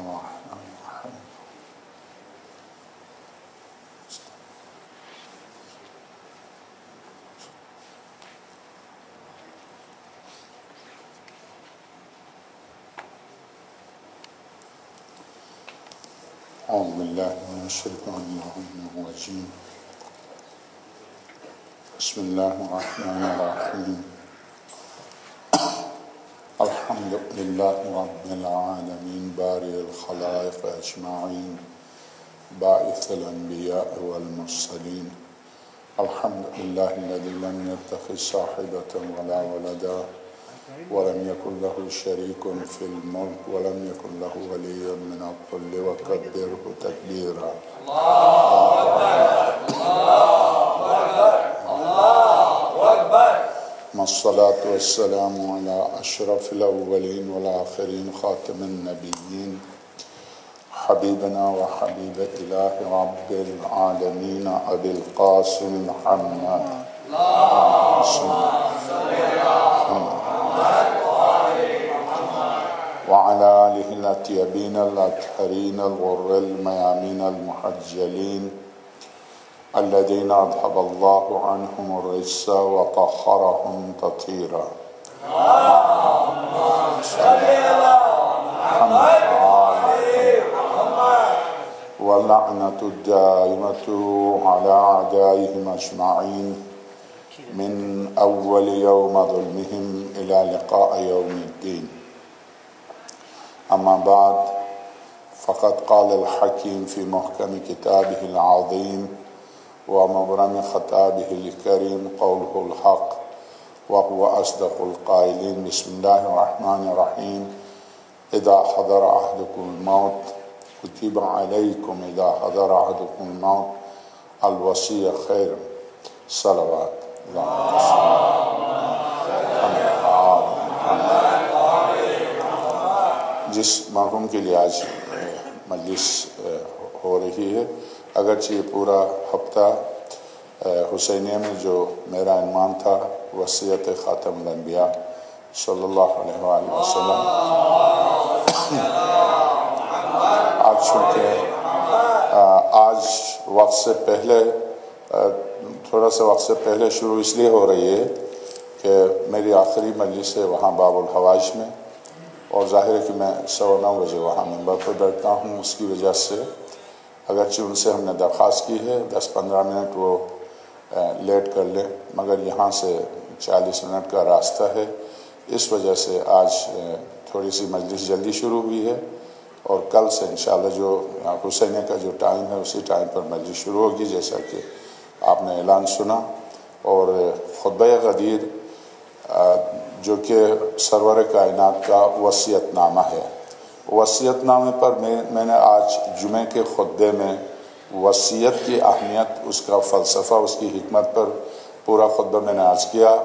الرحمن الرحيم. أعوذ بالله من الشيطان الرجيم. بسم الله الرحمن الرحيم. الحمد لله رب العالمين بارئ الخلائق أجمعين باعث الأنبياء والمرسلين. الحمد لله الذي لم يتخذ صاحبة ولا ولدا ولم يكن له شريك في الملك ولم يكن له ولي من الذل وكبره تكبيرا. الصلاة والسلام على أشرف الأولين والآخرين خاتم النبيين حبيبنا وحبيب إله رب العالمين أبي القاسم محمد وعلى آله الأطيبين الأطهرين الغر الميامين المحجلين الذين أذهب الله عنهم الرجس وطهرهم تطهيرا. واللعنة الدائمة على أعدائهم أجمعين من أول يوم ظلمهم إلى لقاء يوم الدين. أما بعد، فقد قال الحكيم في محكم كتابه العظيم ومبرم خطابه الكريم قوله الحق وهو أصدق القائلين. بسم الله الرحمن الرحيم. إذا حضر أحدكم الموت كتب عليكم إذا حضر أحدكم الموت الوصية خير. صلوات. جس مرحوم کے لیے آج مجلس ہو رہی ہے، اگرچہ یہ پورا ہفتہ حسینیہ میں جو میرا عنوان تھا وصیت خاتم الانبیاء صلی اللہ علیہ وآلہ وسلم، آج چونکہ آج وقت سے پہلے تھوڑا سا وقت سے پہلے شروع اس لیے ہو رہی ہے کہ میری آخری مجلس ہے وہاں باب الحوائج میں، اور ظاہر ہے کہ میں 9:15 بجے وہاں ممبر پر بیٹھتا ہوں. اس کی وجہ سے اگرچہ ان سے ہم نے درخواست کی ہے 10-15 منٹ وہ لیٹ کر لیں، مگر یہاں سے 40 منٹ کا راستہ ہے، اس وجہ سے آج تھوڑی سی مجلس جلدی شروع ہوئی ہے، اور کل سے انشاءاللہ جو حسینیہ کا جو ٹائم ہے اسی ٹائم پر مجلس شروع ہوگی جیسا کہ آپ نے اعلان سنا. اور خطبہ غدیر جو کہ سرور کائنات کا وصیت نامہ ہے، وصیت نامے پر میں نے آج جمعے کے خطبے میں وصیت کی اہمیت، اس کا فلسفہ، اس کی حکمت پر پورا خطبہ میں نے عرض کیا.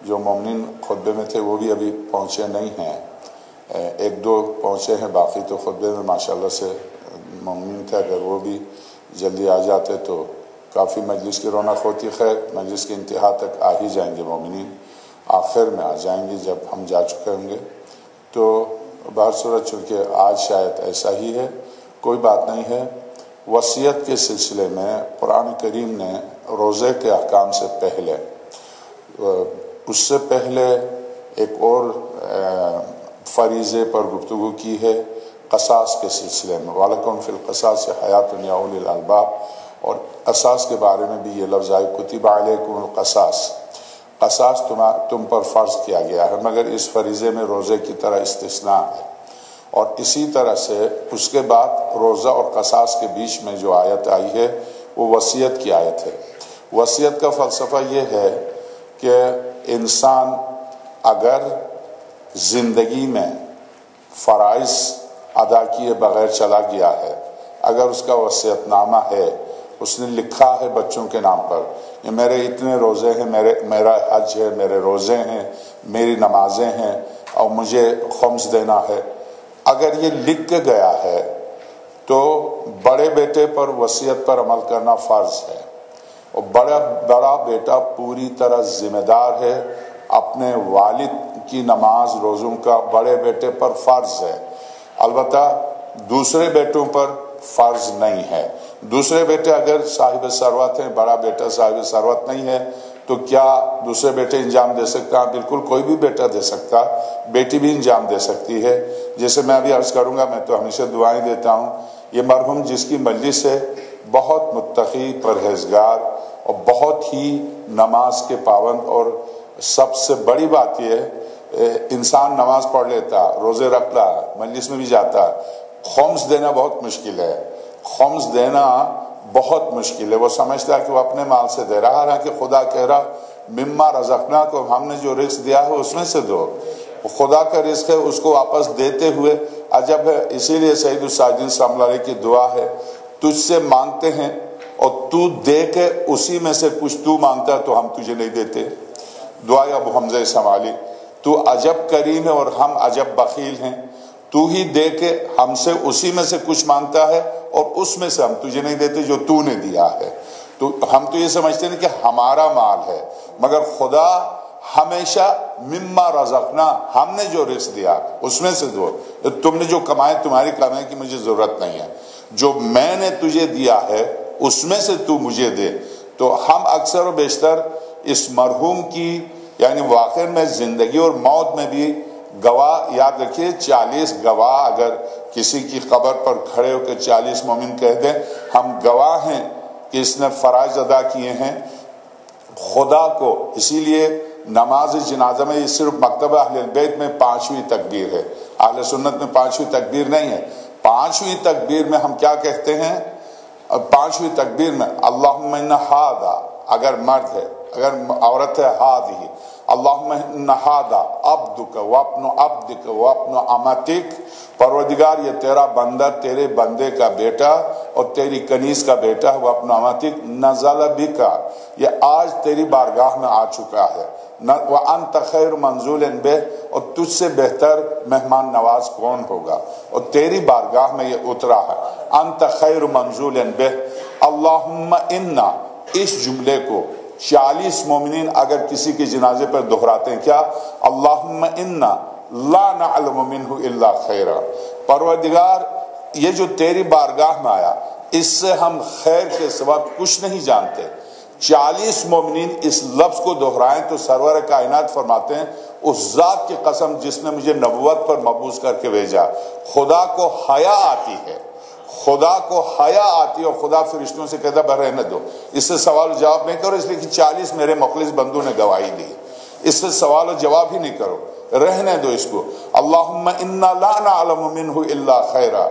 جو مومنین خطبے میں تھے وہ بھی ابھی پہنچے نہیں ہیں، 1-2 پہنچے ہیں، باقی تو خطبے میں ماشاءاللہ سے مومنین تھے. اگر وہ بھی جلدی آ جاتے تو کافی مجلس کی رونق ہوتی. خیر، مجلس کی انتہا تک آ ہی جائیں گے مومنین، آخر میں آ جائیں گے جب ہم جا چکے ہوں گے. تو بہر صورت چونکہ آج شاید ایسا ہی ہے، کوئی بات نہیں ہے. وصیت کے سلسلے میں قرآن کریم نے روزے کے احکام سے پہلے، اس سے پہلے ایک اور فریضے پر گفتگو کی ہے قصاص کے سلسلے میں. وَلَكُمْ فِي الْقِصَاصِ حَيَاةٌ يَا أُولِي الْأَلْبَابِ، اور قصاص کے بارے میں بھی یہ لفظ آئے کتب علیکم القصاص، قصاص تم پر فرض کیا گیا ہے، مگر اس فریضے میں روزے کی طرح استثناء ہے. اور اسی طرح سے اس کے بعد روزہ اور قصاص کے بیچ میں جو آیت آئی ہے وہ وصیت کی آیت ہے. وصیت کا فلسفہ یہ ہے کہ انسان اگر زندگی میں فرائض ادا کیے بغیر چلا گیا ہے، اگر اس کا وصیت نامہ ہے، اس نے لکھا ہے بچوں کے نام پر کہ میرے اتنے روزے ہیں، میرا حج ہے، میرے روزے ہیں، میری نمازیں ہیں، اور مجھے خمس دینا ہے، اگر یہ لکھ کے گیا ہے تو بڑے بیٹے پر وصیت پر عمل کرنا فرض ہے، اور بڑا بیٹا پوری طرح ذمہ دار ہے. اپنے والد کی نماز روزوں کا بڑے بیٹے پر فرض ہے. البتہ دوسرے بیٹوں پر فرض نہیں ہے۔ دوسرے بیٹے اگر صاحب ثروت ہیں، بڑا بیٹا صاحب ثروت نہیں ہے تو کیا دوسرے بیٹے انجام دے سکتا؟ بالکل کوئی بھی بیٹا دے سکتا، بیٹی بھی انجام دے سکتی ہے۔ جیسے میں ابھی عرض کروں گا، میں تو ہمیشہ دعائیں دیتا ہوں، یہ مرحوم جس کی مجلس ہے بہت متقی، پرہیزگار اور بہت ہی نماز کے پابند، اور سب سے بڑی بات یہ ہے انسان نماز پڑھ لیتا، روزے رکھتا، مجلس میں بھی جاتا، خمس دینا بہت مشکل ہے، خمس دینا بہت مشکل ہے۔ وہ سمجھتا ہے کہ وہ اپنے مال سے دے رہا ہے، کہ خدا کہہ رہا مما رزقنا کو، ہم نے جو رزق دیا ہے اس میں سے دو۔ خدا کا رزق ہے، اس کو واپس دیتے ہوئے عجب ہے۔ اسی لیے سید الساجدین صلی اللہ علیہ کی دعا ہے، تجھ سے مانگتے ہیں اور تو دے کے اسی میں سے کچھ تو مانگتا ہے تو ہم تجھے نہیں دیتے۔ دعا ابو حمزہ سمالی، تو عجب کریم ہے اور ہم عجب بخیل ہیں، تو ہی دے کے ہم سے اسی میں سے کچھ مانگتا ہے اور اس میں سے ہم تجھے نہیں دیتے جو تو نے دیا ہے۔ تو ہم تو یہ سمجھتے ہیں کہ ہمارا مال ہے، مگر خدا ہمیشہ مما رزقنا، ہم نے جو رزق دیا اس میں سے دو، تم نے جو کمائے تمہاری کمائی کی مجھے ضرورت نہیں ہے، جو میں نے تجھے دیا ہے اس میں سے تو مجھے دے۔ تو ہم اکثر و بیشتر اس مرحوم کی یعنی واقع میں زندگی اور موت میں بھی گواہ، یاد رکھیے 40 گواہ اگر کسی کی قبر پر کھڑے ہو کے 40 مومن کہہ دیں ہم گواہ ہیں کہ اس نے فرائض ادا کیے ہیں خدا کو۔ اسی لیے نماز جنازہ میں یہ صرف مکتبہ اہل البیت میں 5ویں تکبیر ہے، اہل سنت میں 5ویں تکبیر نہیں ہے۔ 5ویں تکبیر میں ہم کیا کہتے ہیں؟ 5ویں تکبیر میں اللہم ان ھذا، اگر مرد ہے، اگر عورت ہے ھذہ، اللہم ان ھذا عبدک وابن عبدک وابن امتک، پروردگار یہ تیرا بندہ تیرے بندے کا بیٹا اور تیری کنیز کا بیٹا ہے، وابن امتک نزل بک، یہ آج تیری بارگاہ میں آ چکا ہے، وانت خیر منزول بہ، اور تجھ سے بہتر مہمان نواز کون ہوگا، اور تیری بارگاہ میں یہ اترا ہے، انت خیر منزول بہ اللہم انا، اس جملے کو 40 مومنین اگر کسی کے جنازے پر دہراتے ہیں کیا؟ اللہم انا لا نعلم منہ الا خیرا، پروردگار یہ جو تیری بارگاہ میں آیا اس سے ہم خیر کے سوا کچھ نہیں جانتے۔ 40 مومنین اس لفظ کو دہرائیں تو سرور کائنات فرماتے ہیں اس ذات کی قسم جس نے مجھے نبوت پر مبعوث کر کے بھیجا، خدا کو حیا آتی ہے، خدا کو حیا آتی ہے، اور خدا فرشتوں سے کہتا ہے رہنے دو، اس سے سوال و جواب نہیں کرو، اس لیے کہ 40 میرے مخلص بندوں نے گواہی دی، اس سے سوال و جواب ہی نہیں کرو، رہنے دو اس کو۔ اللہم انا لا نعلم منہ الا خیرا،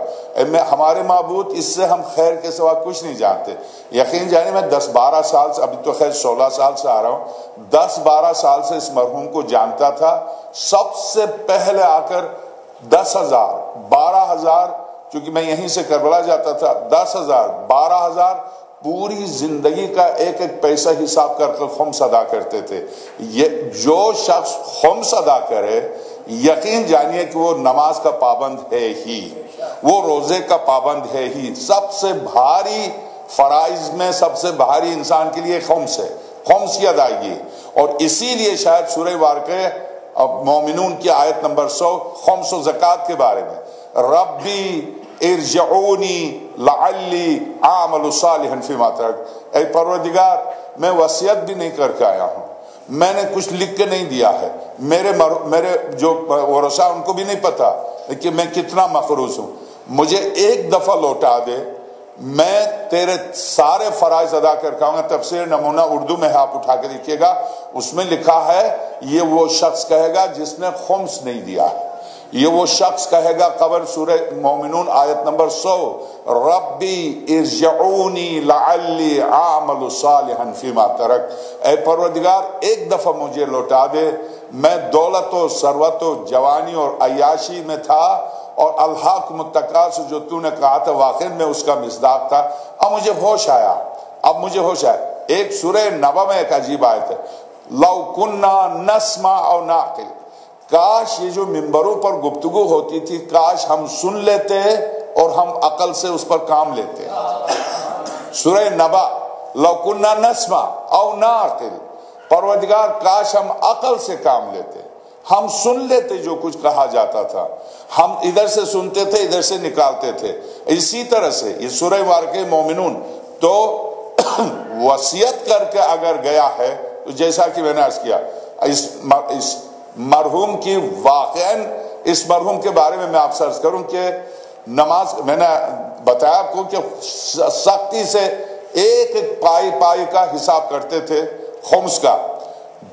ہمارے معبود اس سے ہم خیر کے سوا کچھ نہیں جانتے۔ یقین جانے میں 10-12 سال سے، ابھی تو خیر 16 سال سے آ رہا ہوں، 10-12 سال سے اس مرحوم کو جانتا تھا۔ سب سے پہلے آ کر 10,000 12,000، چونکہ میں یہیں سے کربلا جاتا تھا، 10,000 12,000 پوری زندگی کا ایک ایک پیسہ حساب کر کے خمس ادا کرتے تھے۔ یہ جو شخص خمس ادا کرے یقین جانیے کہ وہ نماز کا پابند ہے ہی، وہ روزے کا پابند ہے ہی۔ سب سے بھاری فرائض میں سب سے بھاری انسان کے لیے خمس ہے، خمس کی ادائیگی، اور اسی لیے شاید سورہ واقعہ مومنون کی آیت نمبر 100 خمس و زکوٰۃ کے بارے میں، ربی ارجعونی لعلی اعمل صالحا فیما ترکت، اے پروردگار میں وصیت بھی نہیں کر کے آیا ہوں، میں نے کچھ لکھ کے نہیں دیا ہے، میرے جو ورثاء ان کو بھی نہیں پتا کہ میں کتنا مقروض ہوں، مجھے ایک دفعہ لوٹا دے، میں تیرے سارے فرائض ادا کر کے آؤں گا۔ تفسیر نمونہ اردو میں آپ اٹھا کے دیکھیے گا، اس میں لکھا ہے یہ وہ شخص کہے گا جس نے خمس نہیں دیا ہے، یہ وہ شخص کہے گا، قبر سورہ مومنون آیت نمبر 100، ربی ارجعونی لعلی اعمل صالحا فیما ترکت، اے پروردگار ایک دفعہ مجھے لوٹا دے، میں دولت و ثروت و جوانی اور عیاشی میں تھا، اور الحاکم التکاثر جو تو نے کہا تھا واقعی میں اس کا مصداق تھا، اب مجھے ہوش آیا، اب مجھے ہوش آیا۔ ایک سورہ نبا میں ایک عجیب آیت ہے، لو کننا نسمع او نعقل، کاش یہ جو ممبروں پر گفتگو ہوتی تھی کاش ہم سن لیتے اور ہم عقل سے اس پر کام لیتے۔ سورہ نبا، لو کننا نسمع او نعقل، پروردگار کاش ہم عقل سے کام لیتے، ہم سن لیتے جو کچھ کہا جاتا تھا، ہم ادھر سے سنتے تھے ادھر سے نکالتے تھے۔ اسی طرح سے یہ سورہ مبارکہ مومنون تو وصیت کر کے اگر گیا ہے تو جیسا کہ میں نے عرض کیا اس مرحوم کی واقعاً اس مرحوم کے بارے میں آپ سے عرض کروں کہ نماز میں نے بتایا آپ کو کہ سختی سے ایک ایک پائی کا حساب کرتے تھے، خمس کا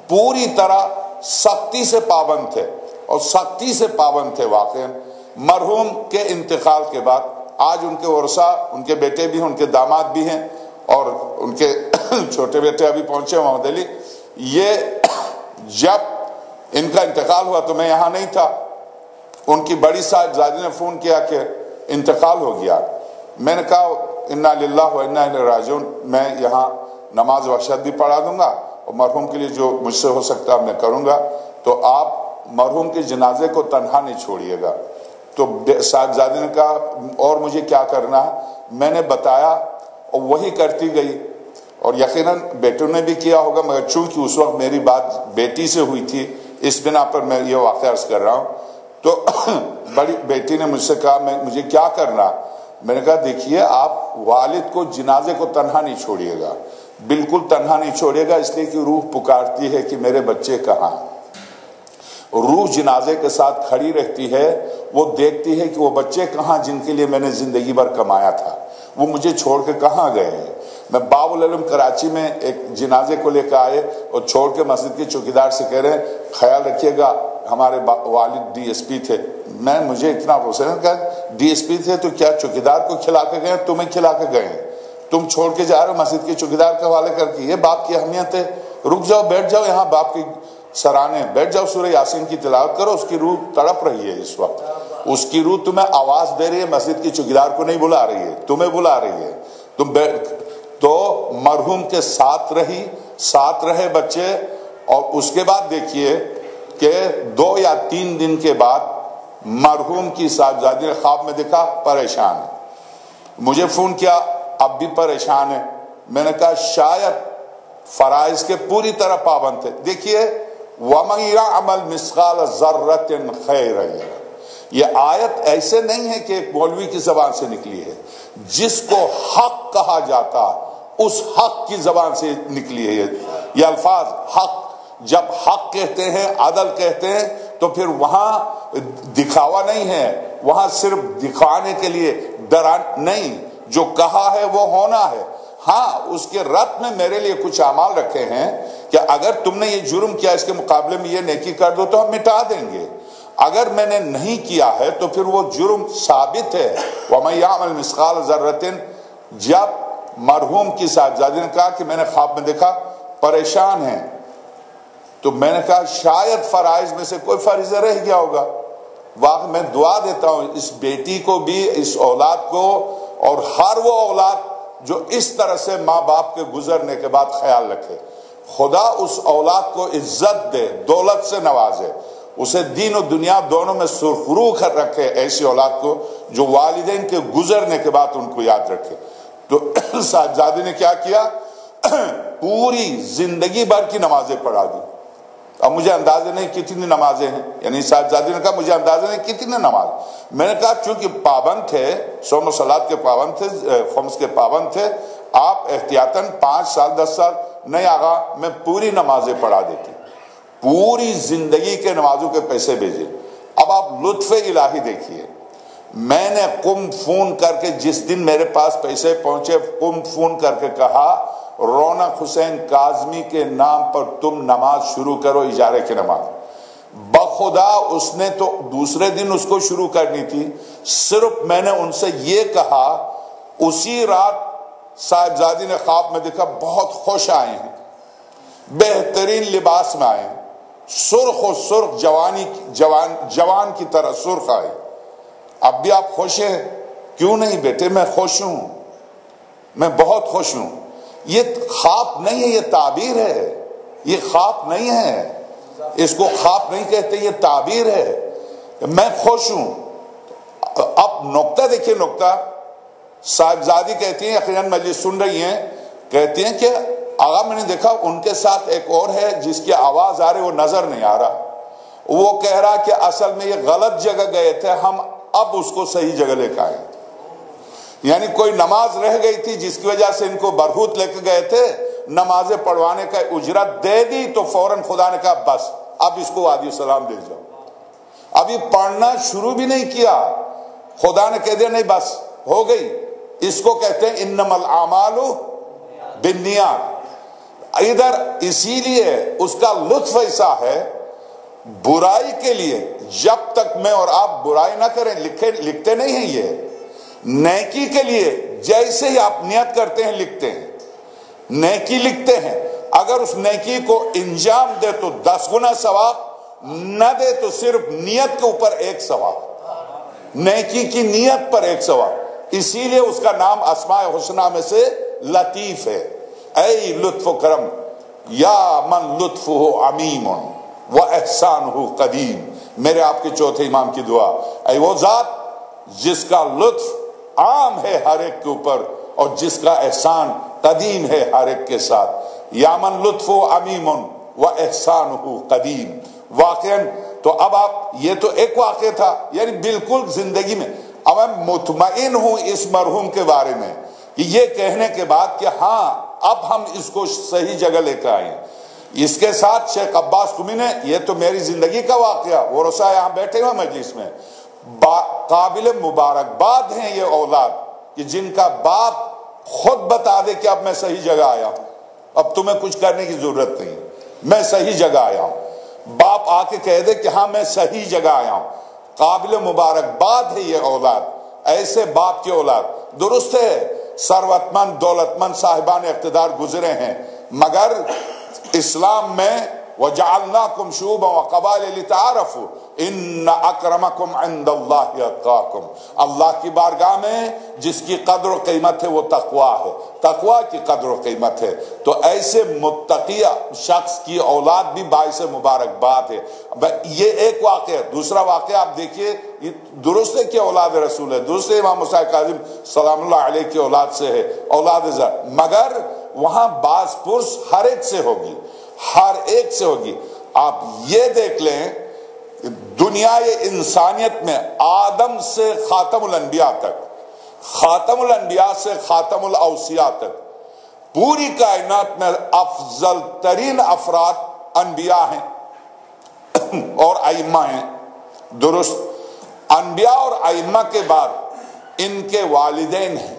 پوری طرح سختی سے پابند تھے اور سختی سے پابند تھے واقعاً۔ مرحوم کے انتقال کے بعد آج ان کے ورثہ، ان کے بیٹے بھی ہیں، ان کے داماد بھی ہیں اور ان کے چھوٹے بیٹے ابھی پہنچے محمد علی۔ یہ جب ان کا انتقال ہوا تو میں یہاں نہیں تھا، ان کی بڑی صاحبزادی نے فون کیا کہ انتقال ہو گیا۔ میں نے کہا انا للہ و انا الیہ راجعون، میں یہاں نماز وحشت بھی پڑھا دوں گا اور مرحوم کے لیے جو مجھ سے ہو سکتا میں کروں گا، تو آپ مرحوم کے جنازے کو تنہا نہیں چھوڑیے گا۔ تو صاحبزادی نے کہا اور مجھے کیا کرنا ہے؟ میں نے بتایا اور وہی کرتی گئی، اور یقیناً بیٹوں نے بھی کیا ہوگا، مگر چونکہ اس وقت میری بات بیٹی سے ہوئی تھی اس بنا پر میں یہ واقعہ عرض کر رہا ہوں۔ تو بڑی بیٹی نے مجھ سے کہا مجھے کیا کرنا؟ میں نے کہا دیکھیے آپ والد کو جنازے کو تنہا نہیں چھوڑیے گا، بالکل تنہا نہیں چھوڑیے گا، اس لیے کہ روح پکارتی ہے کہ میرے بچے کہاں ہیں۔ روح جنازے کے ساتھ کھڑی رہتی ہے، وہ دیکھتی ہے کہ وہ بچے کہاں جن کے لیے میں نے زندگی بھر کمایا تھا، وہ مجھے چھوڑ کے کہاں گئے ہیں۔ میں باب العلم کراچی میں ایک جنازے کو لے کے آئے اور چھوڑ کے مسجد کے چوکیدار سے کہہ رہے ہیں خیال رکھیے گا، ہمارے والد ڈی ایس پی تھے۔ مجھے اتنا غصہ کہا ڈی ایس پی تھے تو کیا چوکیدار کو کھلا کے گئے؟ تمہیں کھلا کے گئے ہیں، تم چھوڑ کے جا رہے ہو مسجد کے چوکیدار کے حوالے کر کے۔ یہ باپ کی اہمیت ہے، رک جاؤ بیٹھ جاؤ یہاں باپ کی سرانے، بیٹھ جاؤ سورہ یاسین کی تلاوت کرو۔ اس کی روح تڑپ رہی ہے اس وقت، اس کی روح تمہیں آواز دے رہی ہے، مسجد کی چوکیدار کو نہیں بلا رہی ہے، تمہیں بلا رہی ہے۔ تم تو مرحوم کے ساتھ رہے بچے، اور اس کے بعد دیکھیے کہ 2 یا 3 دن کے بعد مرحوم کی صاحبزادی نے خواب میں دیکھا پریشان ہے، مجھے فون کیا اب بھی پریشان ہے۔ میں نے کہا شاید فرائض کے پوری طرح پابند تھے۔ دیکھیے وَمَن يَعْمَلْ مِثْقَالَ ذَرَّةٍ خَيْرًا يَرَهُ، یہ آیت ایسے نہیں ہے کہ ایک مولوی کی زبان سے نکلی ہے، جس کو حق کہا جاتا اس حق کی زبان سے نکلی ہے یہ الفاظ۔ حق، جب حق کہتے ہیں، عدل کہتے ہیں، تو پھر وہاں دکھاوا نہیں ہے، وہاں صرف دکھانے کے لیے ڈرانا نہیں، جو کہا ہے وہ ہونا ہے۔ ہاں اس کے رد میں میرے لیے کچھ اعمال رکھے ہیں کہ اگر تم نے یہ جرم کیا اس کے مقابلے میں یہ نیکی کر دو تو ہم مٹا دیں گے، اگر میں نے نہیں کیا ہے تو پھر وہ جرم ثابت ہے۔ وَمَن يَعْمَلْ مِثْقَالَ ذَرَّةٍ، جب مرحوم کی صاحبزادی نے کہا کہ میں نے خواب میں دیکھا پریشان ہیں، تو میں نے کہا شاید فرائض میں سے کوئی فریضہ رہ گیا ہوگا۔ واقعی میں دعا دیتا ہوں اس بیٹی کو بھی، اس اولاد کو، اور ہر وہ اولاد جو اس طرح سے ماں باپ کے گزرنے کے بعد خیال رکھے، خدا اس اولاد کو عزت دے، دولت سے نوازے، اسے دین و دنیا دونوں میں سرخرو کر رکھے، ایسی اولاد کو جو والدین کے گزرنے کے بعد ان کو یاد رکھے۔ تو صاحبزادی نے کیا کیا؟ پوری زندگی بھر کی نمازیں پڑھا دی۔ اب مجھے اندازہ نہیں کتنی نمازیں ہیں، یعنی صاحبزادی نے کہا مجھے اندازہ نہیں کتنی نماز۔ میں نے کہا چونکہ پابند تھے، صوم و صلات کے پابند تھے، خمس کے پابند تھے، آپ احتیاطاً 5 سال 10 سال نہیں آگا میں پوری نمازیں پڑھا دیتی، پوری زندگی کے نمازوں کے پیسے بھیجے۔ اب آپ لطف الہی دیکھیے، میں نے قم فون کر کے جس دن میرے پاس پیسے پہنچے، قم فون کر کے کہا رونق حسین کاظمی کے نام پر تم نماز شروع کرو، اجارے کی نماز۔ بخدا اس نے تو دوسرے دن اس کو شروع کرنی تھی، صرف میں نے ان سے یہ کہا، اسی رات صاحبزادی نے خواب میں دیکھا بہت خوش آئے ہیں، بہترین لباس میں آئے ہیں، سرخ و سرخ جوان کی طرح سرخ آئے۔ اب بھی آپ خوش ہیں؟ کیوں نہیں بیٹے، میں خوش ہوں، میں بہت خوش ہوں۔ یہ خواب نہیں ہے، یہ تعبیر ہے، یہ خواب نہیں ہے، اس کو خواب نہیں کہتے، یہ تعبیر ہے، میں خوش ہوں۔ اب نقطہ دیکھیے، نقطہ صاحبزادی کہتی ہیں، یقیناً مجلس سن رہی ہیں، کہتی ہیں کہ آغا میں نے دیکھا ان کے ساتھ ایک اور ہے جس کی آواز آ رہی وہ نظر نہیں آ رہا، وہ کہہ رہا کہ اصل میں یہ غلط جگہ گئے تھے، ہم اب اس کو صحیح جگہ لے کے آئے. یعنی کوئی نماز رہ گئی تھی جس کی وجہ سے ان کو برہوت لے کے گئے تھے، نمازیں پڑھوانے کا اجرت دے دی تو فوراً خدا نے کہا بس اب اس کو وادی السلام لے جاؤ. ابھی پڑھنا شروع بھی نہیں کیا، خدا نے کہہ دیا نہیں بس ہو گئی. اس کو کہتے ہیں انما الاعمال بالنیات. ادھر اسی لیے اس کا لطف ایسا ہے، برائی کے لیے جب تک میں اور آپ برائی نہ کریں، لکھتے نہیں ہیں یہ. نیکی کے لیے جیسے ہی آپ نیت کرتے ہیں لکھتے ہیں، نیکی لکھتے ہیں. اگر اس نیکی کو انجام دے تو 10 گنا ثواب، نہ دے تو صرف نیت کے اوپر 1 ثواب، نیکی کی نیت پر 1 ثواب. اسی لیے اس کا نام اسماء حسنہ میں سے لطیف ہے. اے لطف و کرم، یا من لطفہ عمیم و احسانہ قدیم. میرے آپ کے چوتھے امام کی دعا، اے وہ ذات جس کا لطف عام ہے ہر ایک کے اوپر اور جس کا احسان قدیم ہے ہر ایک کے ساتھ. یا من لطف عمیم و احسانہ قدیم. واقعاً تو اب آپ، یہ تو ایک واقعہ تھا، یعنی بالکل زندگی میں اب میں مطمئن ہوں اس مرحوم کے بارے میں کہ یہ کہنے کے بعد کہ ہاں اب ہم اس کو صحیح جگہ لے کر آئیں. اس کے ساتھ شیخ عباس قمی نے، یہ تو میری زندگی کا واقعہ، وہ رسا یہاں بیٹھے ہوئے مجلس میں، قابل مبارکباد ہیں یہ اولاد کہ جن کا باپ خود بتا دے کہ اب میں صحیح جگہ آیا ہوں، اب تمہیں کچھ کرنے کی ضرورت نہیں، میں صحیح جگہ آیا ہوں. باپ آ کے کہہ دے کہ ہاں میں صحیح جگہ آیا ہوں. قابل مبارکباد ہے یہ اولاد، ایسے باپ کی اولاد. درست ہے ثروت مند دولت مند صاحبان اقتدار گزرے ہیں، مگر اسلام میں وَجَعَلْنَاكُمْ شُعُوبًا وَقَبَائِلَ لِتَعَارَفُوا إِنَّ أَكْرَمَكُمْ عِنْدَ اللَّهِ أَتْقَاكُمْ. اللہ کی بارگاہ میں جس کی قدر و قیمت ہے وہ تقوی ہے، تقوی کی قدر و قیمت ہے. تو ایسے متقی شخص کی اولاد بھی باعث مبارکباد ہے. یہ ایک واقعہ. دوسرا واقعہ آپ دیکھیے، درست ہے کہ اولاد رسول ہے، درست ہے امام موسیٰ کاظم سلام اللہ علیہ کی اولاد سے ہے، اولاد زر، مگر وہاں باز پرس ہر ایک سے ہوگی، ہر ایک سے ہوگی. آپ یہ دیکھ لیں دنیا انسانیت میں آدم سے خاتم الانبیاء تک، خاتم الانبیاء سے خاتم الاوصیاء تک، پوری کائنات میں افضل ترین افراد انبیاء ہیں اور ائمہ ہیں. درست، انبیاء اور ائمہ کے بعد ان کے والدین ہیں.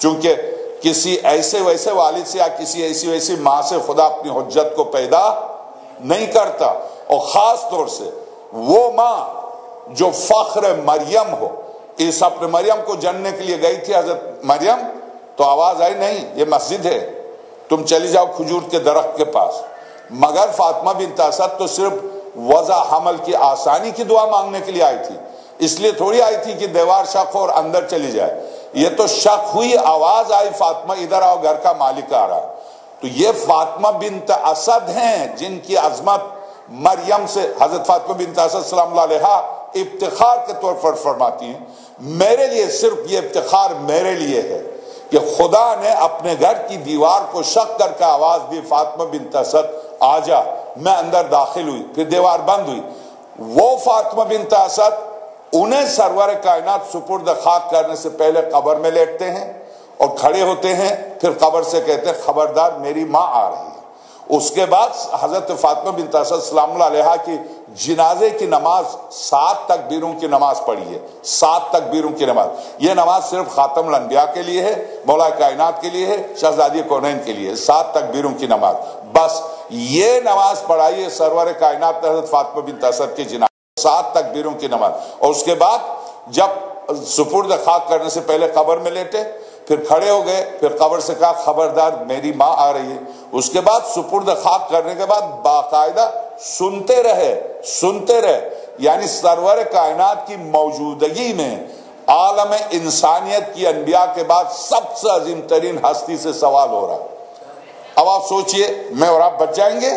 چونکہ کسی ایسے ویسے والد سے یا کسی ایسی ویسی ماں سے خدا اپنی حجت کو پیدا نہیں کرتا، اور خاص طور سے وہ ماں جو فخر مریم ہو. عیسیٰ اپنے مریم کو جننے کے لیے گئی تھی حضرت مریم، تو آواز آئی نہیں یہ مسجد ہے، تم چلی جاؤ کھجور کے درخت کے پاس. مگر فاطمہ بنت اسد تو صرف وضع حمل کی آسانی کی دعا مانگنے کے لیے آئی تھی، اس لیے تھوڑی آئی تھی کہ دیوار شق ہو اور اندر چلی جائے. یہ تو شک ہوئی، آواز آئی فاطمہ ادھر آؤ گھر کا مالک آ رہا. تو یہ فاطمہ بنت اسد ہیں جن کی عظمت مریم سے حضرت فاطمہ بنت اسد سلام اللہ علیہا افتخار کے طور پر فرماتی ہیں. میرے لیے صرف یہ افتخار میرے لیے ہے کہ خدا نے اپنے گھر کی دیوار کو شق کر کے آواز دی فاطمہ بنت اسد آ جا. میں اندر داخل ہوئی، پھر دیوار بند ہوئی. وہ فاطمہ بنت اسد انہیں سرور کائنات سپرد خاک کرنے سے پہلے قبر میں لیٹتے ہیں اور کھڑے ہوتے ہیں، پھر قبر سے کہتے ہیں خبردار میری ماں آ رہی ہے. اس کے بعد حضرت فاطمہ بنت اسد سلام اللہ علیہا کی جنازے کی نماز 7 تکبیروں کی نماز پڑھی ہے. 7 تکبیروں کی نماز. یہ نماز صرف خاتم الانبیاء کے لیے ہے، مولا کائنات کے لیے ہے، شہزادی کونین کے لیے ہے. 7 تکبیروں کی نماز، بس یہ نماز پڑھائی ہے سرور کائنات حضرت فاطمہ بنت اسد کی جنازے، 7 تکبیروں کی نماز. اور اس کے بعد جب سپرد خاک کرنے سے پہلے قبر میں لیٹے، پھر کھڑے ہو گئے، پھر قبر سے کہا خبردار میری ماں آ رہی ہے. اس کے بعد سپرد خاک کرنے کے بعد باقاعدہ سنتے رہے. یعنی سرور کائنات کی موجودگی میں عالم انسانیت کی انبیاء کے بعد سب سے عظیم ترین ہستی سے سوال ہو رہا. اب آپ سوچئے میں اور آپ بچ جائیں گے؟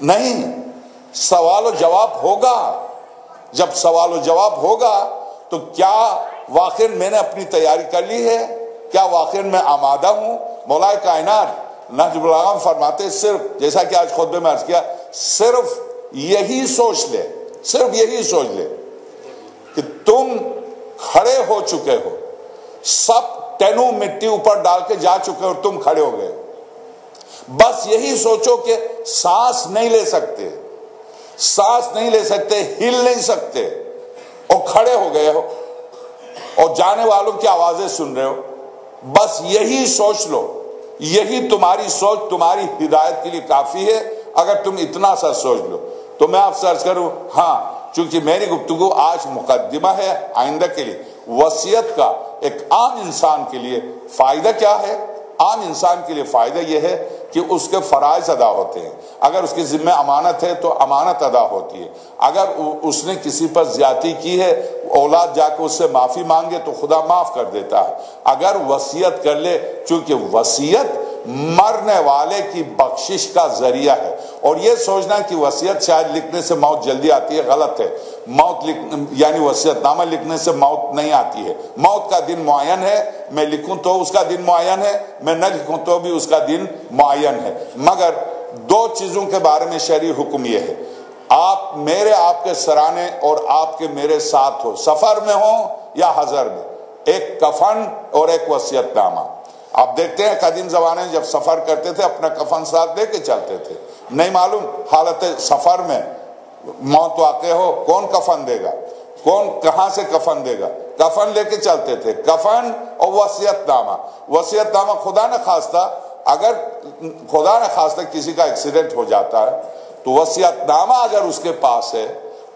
نہیں، سوال و جواب ہوگا. جب سوال و جواب ہوگا تو کیا واقعی میں نے اپنی تیاری کر لی ہے؟ کیا واقعی میں آمادہ ہوں؟ مولا کائنات نہج البلاغہ فرماتے صرف جیسا کہ آج خطبے میں عرض کیا، صرف یہی سوچ لے، صرف یہی سوچ لے کہ تم کھڑے ہو چکے ہو، سب ٹینو مٹی اوپر ڈال کے جا چکے ہو اور تم کھڑے ہو گئے، بس یہی سوچو کہ سانس نہیں لے سکتے، سانس نہیں لے سکتے، ہل نہیں سکتے، اور کھڑے ہو گئے ہو اور جانے والوں کی آوازیں سن رہے ہو، بس یہی سوچ لو، یہی تمہاری سوچ تمہاری ہدایت کے لیے کافی ہے۔ اگر تم اتنا سا سوچ لو تو میں آپ سے عرض کروں، ہاں چونکہ میری گفتگو آج مقدمہ ہے آئندہ کے لیے، وصیت کا ایک عام انسان کے لیے فائدہ کیا ہے؟ عام انسان کے لیے فائدہ یہ ہے کہ اس کے فرائض ادا ہوتے ہیں، اگر اس کے ذمہ امانت ہے تو امانت ادا ہوتی ہے، اگر اس نے کسی پر زیادتی کی ہے، اولاد جا کے اس سے معافی مانگے تو خدا معاف کر دیتا ہے، اگر وصیت کر لے، چونکہ وصیت مرنے والے کی بخشش کا ذریعہ ہے، اور یہ سوچنا کہ وصیت شاید لکھنے سے موت جلدی آتی ہے، غلط ہے۔ موت یعنی وصیت نامہ لکھنے سے موت نہیں آتی ہے، موت کا دن معین ہے، میں لکھوں تو اس کا دن معین ہے، میں نہ لکھوں تو بھی اس کا دن معین ہے، مگر دو چیزوں کے بارے میں شرعی حکم یہ ہے، آپ کے سرانے اور آپ کے میرے ساتھ ہو، سفر میں ہو یا حضر میں، ایک کفن اور ایک وصیت نامہ۔ آپ دیکھتے ہیں قدیم زمانے جب سفر کرتے تھے اپنا کفن ساتھ لے کے چلتے تھے، نہیں معلوم حالت سفر میں موت واقع ہو کون کفن دے گا، کون کہاں سے کفن دے گا، کفن لے کے چلتے تھے، کفن اور وصیت نامہ۔ وصیت نامہ خدا نہ خواستہ، اگر خدا نہ خواستہ کسی کا ایکسیڈنٹ ہو جاتا ہے تو وصیت نامہ اگر اس کے پاس ہے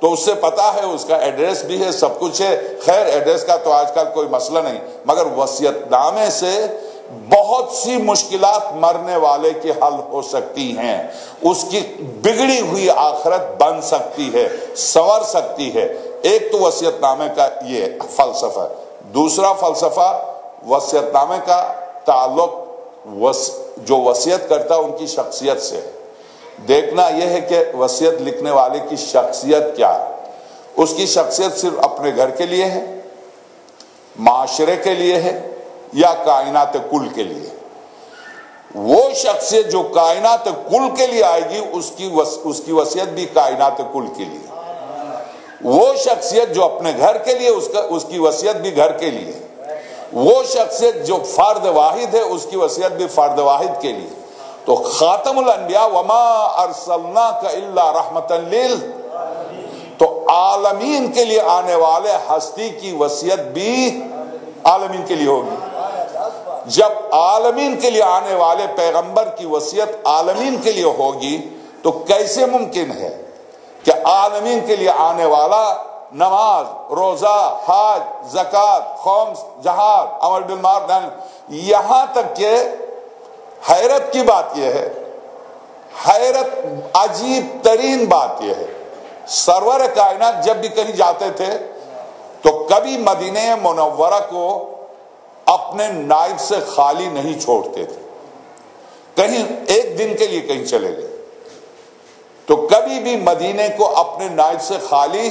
تو اس سے پتا ہے، اس کا ایڈریس بھی ہے، سب کچھ ہے، خیر ایڈریس کا تو آج کل کوئی مسئلہ نہیں، مگر وصیت نامے سے بہت سی مشکلات مرنے والے کی حل ہو سکتی ہیں، اس کی بگڑی ہوئی آخرت بن سکتی ہے، سنور سکتی ہے۔ ایک تو وصیت نامے کا یہ فلسفہ، دوسرا فلسفہ وصیت نامے کا تعلق جو وصیت کرتا ان کی شخصیت سے ہے۔ دیکھنا یہ ہے کہ وصیت لکھنے والے کی شخصیت کیا ہے، اس کی شخصیت صرف اپنے گھر کے لیے ہے، معاشرے کے لیے ہے، یا کائنات کل کے لیے۔ وہ شخصیت جو کائنات کل کے لیے آئے گی اس کی وصیت بھی کائنات کل کے لیے، وہ شخصیت جو اپنے گھر کے لیے اس کی وصیت بھی گھر کے لیے، وہ شخصیت جو فرد واحد ہے اس کی وصیت بھی فرد واحد کے لیے۔ تو خاتم الانبیاء وما ارسلناک الا رحمتا تو عالمین کے لیے آنے والے ہستی کی وصیت بھی عالمین کے لیے ہوگی۔ جب عالمین کے لیے آنے والے پیغمبر کی وصیت عالمین کے لیے ہوگی تو کیسے ممکن ہے کہ عالمین کے لیے آنے والا نماز، روزہ، حج، زکوٰۃ، خمس، جہاد، امر بالمعروف، یہاں تک کہ حیرت کی بات یہ ہے، حیرت عجیب ترین بات یہ ہے، سرور کائنات جب بھی کہیں جاتے تھے تو کبھی مدینہ منورہ کو اپنے نائب سے خالی نہیں چھوڑتے تھے، کہیں ایک دن کے لیے کہیں چلے گئے تو کبھی بھی مدینے کو اپنے نائب سے خالی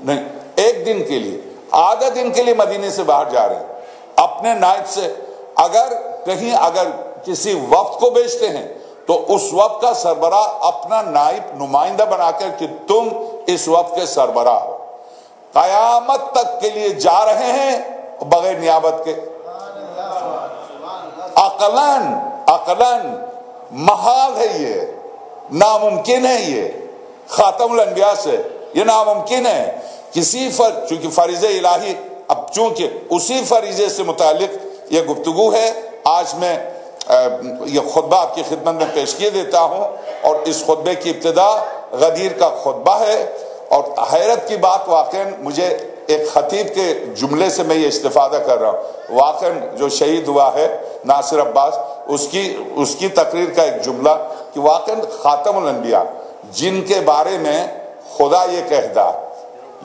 نہیں، ایک دن کے لیے، آدھا دن کے لیے مدینے سے باہر جا رہے ہیں اپنے نائب سے، اگر کسی وفد کو بھیجتے ہیں تو اس وفد کا سربراہ اپنا نائب نمائندہ بنا کر کہ تم اس وفد کے سربراہ ہو، قیامت تک کے لیے جا رہے ہیں بغیر نیابت کے۔ عقلاً محال ہے، یہ ناممکن ہے، یہ خاتم الانبیاء سے یہ ناممکن ہے۔ چونکہ فریضہ الہی، اب چونکہ اسی فریضے سے متعلق یہ گفتگو ہے، آج میں یہ خطبہ آپ کی خدمت میں پیش کیے دیتا ہوں، اور اس خطبے کی ابتدا غدیر کا خطبہ ہے، اور حیرت کی بات واقعاً مجھے ایک خطیب کے جملے سے میں یہ استفادہ کر رہا ہوں، واقعاً جو شہید ہوا ہے ناصر عباس، اس کی تقریر کا ایک جملہ کہ واقعاً خاتم الانبیاء جن کے بارے میں خدا یہ کہتا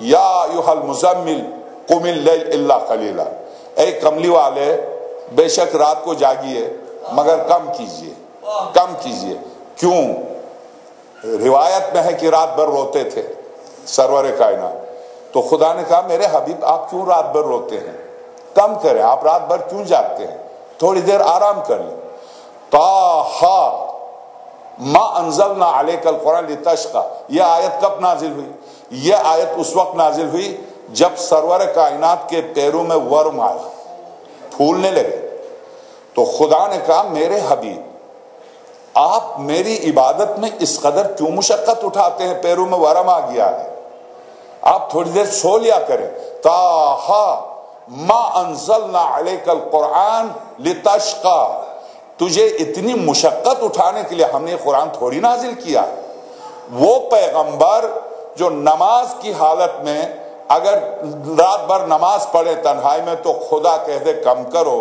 یا ایھا المزمل قم اللیل الا قلیلا، اے کملی والے بے شک رات کو جاگیے مگر کم کیجئے۔ کیوں؟ روایت میں ہے کہ رات بھر روتے تھے سرور کائنات، تو خدا نے کہا میرے حبیب آپ کیوں رات بھر روتے ہیں، کم کریں، آپ رات بھر کیوں جاگتے ہیں، تھوڑی دیر آرام کر لیں۔ طٰہٰ ما انزلنا علیک القرآن لتشقى، یہ آیت کب نازل ہوئی؟ یہ آیت اس وقت نازل ہوئی جب سرور کائنات کے پیروں میں ورم آیا، پھولنے لگے، تو خدا نے کہا میرے حبیب آپ میری عبادت میں اس قدر کیوں مشقت اٹھاتے ہیں؟ پیروں میں ورم آ گیا ہے، آپ تھوڑی دیر سو لیا کریں۔ تاہا ما انزلنا علیک القرآن لتشقى، تجھے اتنی مشقت اٹھانے کے لیے ہم نے قرآن تھوڑی نازل کیا۔ وہ پیغمبر جو نماز کی حالت میں اگر رات بھر نماز پڑھے تنہائی میں تو خدا کہہ دے کم کرو،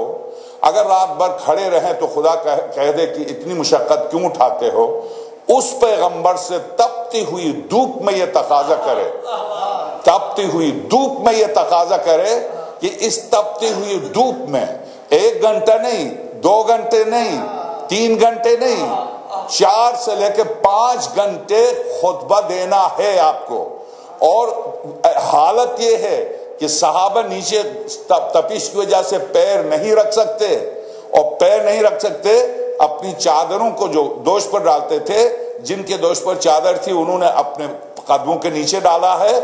اگر رات بھر کھڑے رہیں تو خدا کہہ دے کہ اتنی مشقت کیوں اٹھاتے ہو، اس پیغمبر سے تپتی ہوئی دھوپ میں یہ تقاضا کرے، تپتی ہوئی دھوپ میں یہ تقاضا کرے کہ اس تپتی ہوئی دھوپ میں 1 گھنٹہ نہیں، 2 گھنٹے نہیں، 3 گھنٹے نہیں، 4 سے لے کے 5 گھنٹے خطبہ دینا ہے آپ کو۔ اور حالت یہ ہے کہ صحابہ نیچے تپش کی وجہ سے پیر نہیں رکھ سکتے، اور پیر نہیں رکھ سکتے، اپنی چادروں کو جو دوش پر ڈالتے تھے، جن کے دوش پر چادر تھی انہوں نے اپنے قدموں کے نیچے ڈالا ہے۔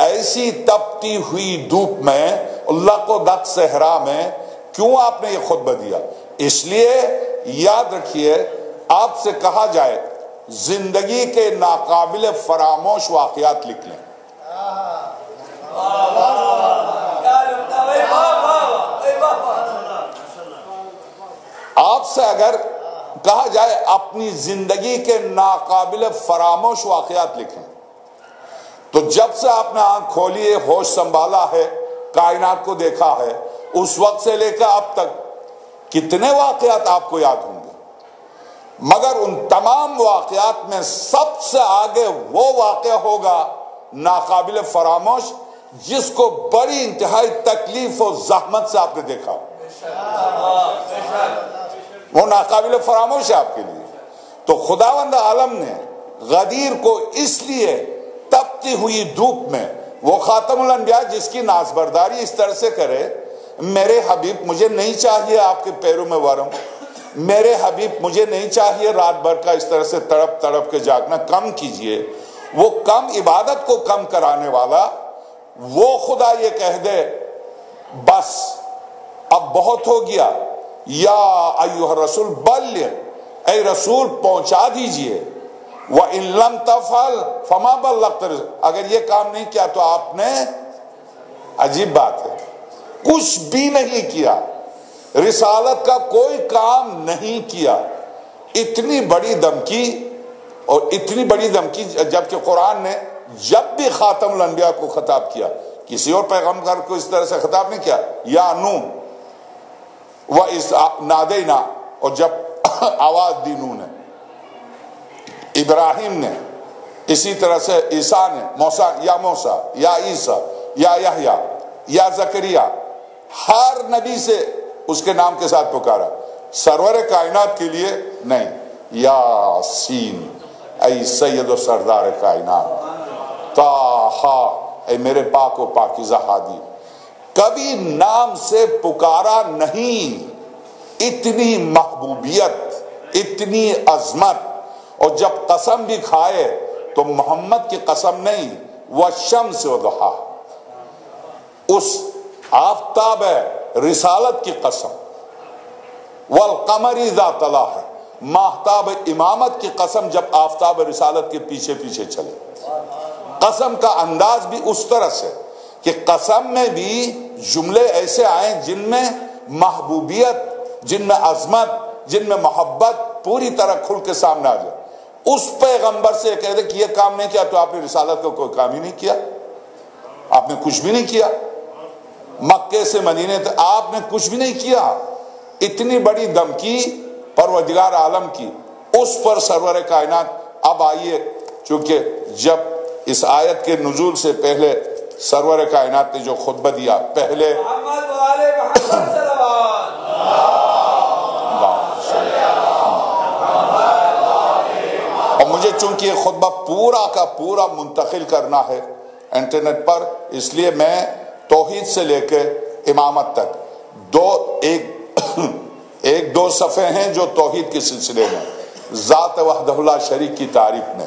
ایسی تپتی ہوئی دھوپ میں، اللہ کو دق صحرا میں کیوں آپ نے یہ خطبہ دیا؟ اس لیے یاد رکھیے، آپ سے کہا جائے زندگی کے ناقابل فراموش واقعات لکھ لیں، آپ سے اگر کہا جائے اپنی زندگی کے ناقابل فراموش واقعات لکھیں، تو جب سے آپ نے آنکھ کھولی ہے، ہوش سنبھالا ہے، کائنات کو دیکھا ہے، اس وقت سے لے کر اب تک کتنے واقعات آپ کو یاد ہوں گے؟ مگر ان تمام واقعات میں سب سے آگے وہ واقعہ ہوگا ناقابل فراموش، جس کو بڑی انتہائی تکلیف و زحمت سے آپ نے دیکھا، وہ ناقابل فراموش ہے آپ کے لیے۔ تو خداوند عالم نے غدیر کو اس لیے تپتی ہوئی دھوپ میں، وہ خاتم الانبیاء جس کی نازبرداری اس طرح سے کرے، میرے حبیب مجھے نہیں چاہیے آپ کے پیروں میں ورم، میرے حبیب مجھے نہیں چاہیے رات بھر کا اس طرح سے تڑپ تڑپ کے جاگنا، کم کیجئے۔ وہ کم عبادت کو کم کرانے والا وہ خدا یہ کہہ دے بس اب بہت ہو گیا، یا ایھا الرسول بلغ، اے رسول پہنچا دیجئے، وَإِن لَمْ تَفْعَلْ فَمَا بَلَّغْتَ رِسَالَتَهُ، اگر یہ کام نہیں کیا تو آپ نے، عجیب بات ہے، کچھ بھی نہیں کیا، رسالت کا کوئی کام نہیں کیا۔ اتنی بڑی دھمکی، اور اتنی بڑی دھمکی جبکہ قرآن نے جب بھی خاتم الانبیاء کو خطاب کیا، کسی اور پیغمبر کو اس طرح سے خطاب نہیں کیا، یا نوح وَإِذْ نَادَيْنَا، اور جب آواز دی نوح نے، ابراہیم نے، اسی طرح سے عیسیٰ نے، موسیٰ یا عیسیٰ یا یحییٰ یا زکریا، ہر نبی سے اس کے نام کے ساتھ پکارا، سرور کائنات کے لیے نہیں، یاسین اے سید و سردار کائنات، طٰہٰ اے میرے پاک و پاکیزہ ہادی، کبھی نام سے پکارا نہیں۔ اتنی محبوبیت، اتنی عظمت، اور جب قسم بھی کھائے تو محمد کی قسم نہیں، والشمس وضحاہا، اس آفتاب رسالت کی قسم، والقمر اذا تلاہا، ماہتاب امامت کی قسم جب آفتاب رسالت کے پیچھے پیچھے چلے۔ قسم کا انداز بھی اس طرح سے کہ قسم میں بھی جملے ایسے آئیں جن میں محبوبیت، جن میں عظمت، جن میں محبت پوری طرح کھل کے سامنے آ جائے۔ اس پیغمبر سے کہہ دے کہ یہ کام نہیں کیا تو آپ نے رسالت کا کوئی کام ہی نہیں کیا، آپ نے کچھ بھی نہیں کیا۔ مکے سے مدینے تک آپ نے کچھ بھی نہیں کیا۔ اتنی بڑی دھمکی پروردگار عالم کی، اس پر سرور کائنات۔ اب آئیے، چونکہ جب اس آیت کے نزول سے پہلے سرور کائنات نے جو خطبہ دیا، پہلے اور مجھے چونکہ یہ خطبہ پورا کا پورا منتقل کرنا ہے انٹرنیٹ پر، اس لیے میں توحید سے لے کے امامت تک ایک دو صفحے ہیں جو توحید کے سلسلے میں، ذات وحدہ لا شریک کی تعریف میں،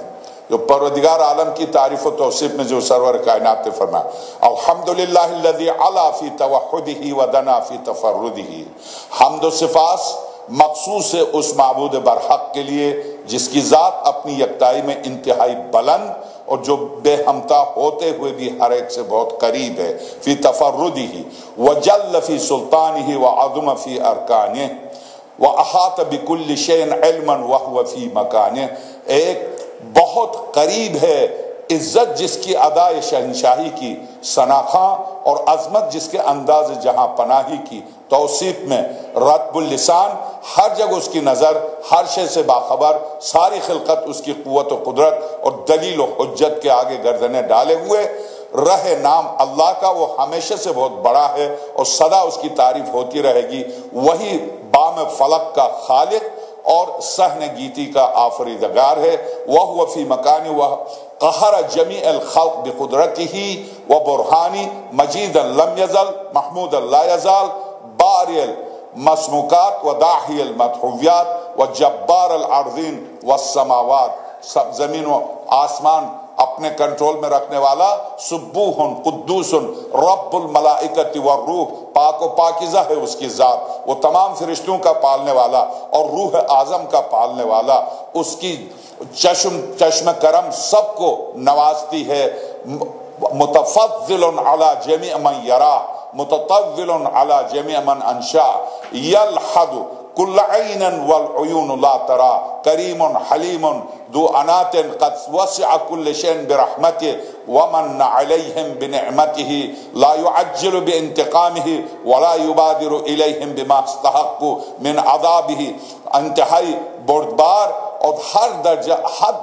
جو پروردگار عالم کی تعریف و توصیف میں جو سرور کائنات نے فرمایا الحمدللہ الذی علا فی توحدہ ودنا فی تفردہ، حمد و صفات مخصوص ہے اس معبود برحق کے لیے جس کی ذات اپنی یکتائی میں انتہائی بلند اور جو بے ہمتا ہوتے ہوئے بھی ہر ایک سے بہت قریب ہے، فی تفردہ وجل فی سلطانہ وعظم فی ارکانہ وَأَحَاطَ بِكُلِّ شَيْءٍ عِلْمًا وَهُوَ فِي مَكَانِهِ، ایک بہت قریب ہے عزت جس کی ادائے شہنشاہی کی، ثناخواں اور عظمت جس کے انداز جہاں پناہی کی توصیف میں، رتب اللسان ہر جگہ اس کی نظر، ہر شے سے باخبر، ساری خلقت اس کی قوت و قدرت اور دلیل و حجت کے آگے گردنیں ڈالے ہوئے، رہ نام اللہ کا وہ ہمیشہ سے بہت بڑا ہے اور سدا اس کی تعریف ہوتی رہے گی، وہی بام فلک کا خالق اور صحن گیتی کا آفریدگار ہے، وَهُوَ فِي مَكَانِ وَقَهَرَ جَمِيعَ الْخَلْقِ بِقُدْرَتِهِ وَبُرْهَانِ مَجِيدًا لَمْ يَزَلْ مَحْمُودًا لَا يَزَالْ بَارِئَ الْمَسْمُوكَاتِ وَدَاحِيَ الْمَدْحُوِّيَاتِ وَجَبَّارَ الْأَرْضِينَ وَالسَّمَاوَاتِ، سب زمین و آسمان اپنے کنٹرول میں رکھنے والا، سبوح قدوس رب الملائکۃ والروح، پاک و پاکیزہ ہے اس کی ذات، وہ تمام فرشتوں کا پالنے والا اور روح اعظم کا پالنے والا، اس کی چشم کرم سب کو نوازتی ہے، متفضل علی جمیع من یرا، متطول علی جمیع من انشا، یلحظ کل عین والعیون لا ترا، کریم حلیم ذو انات قد وسع كل شيء برحمته ومن عليهم بنعمته لا يعجل بانتقامه ولا يبادر اليهم بما استحقوا من عذابه، انتہائی بردبار اور ہر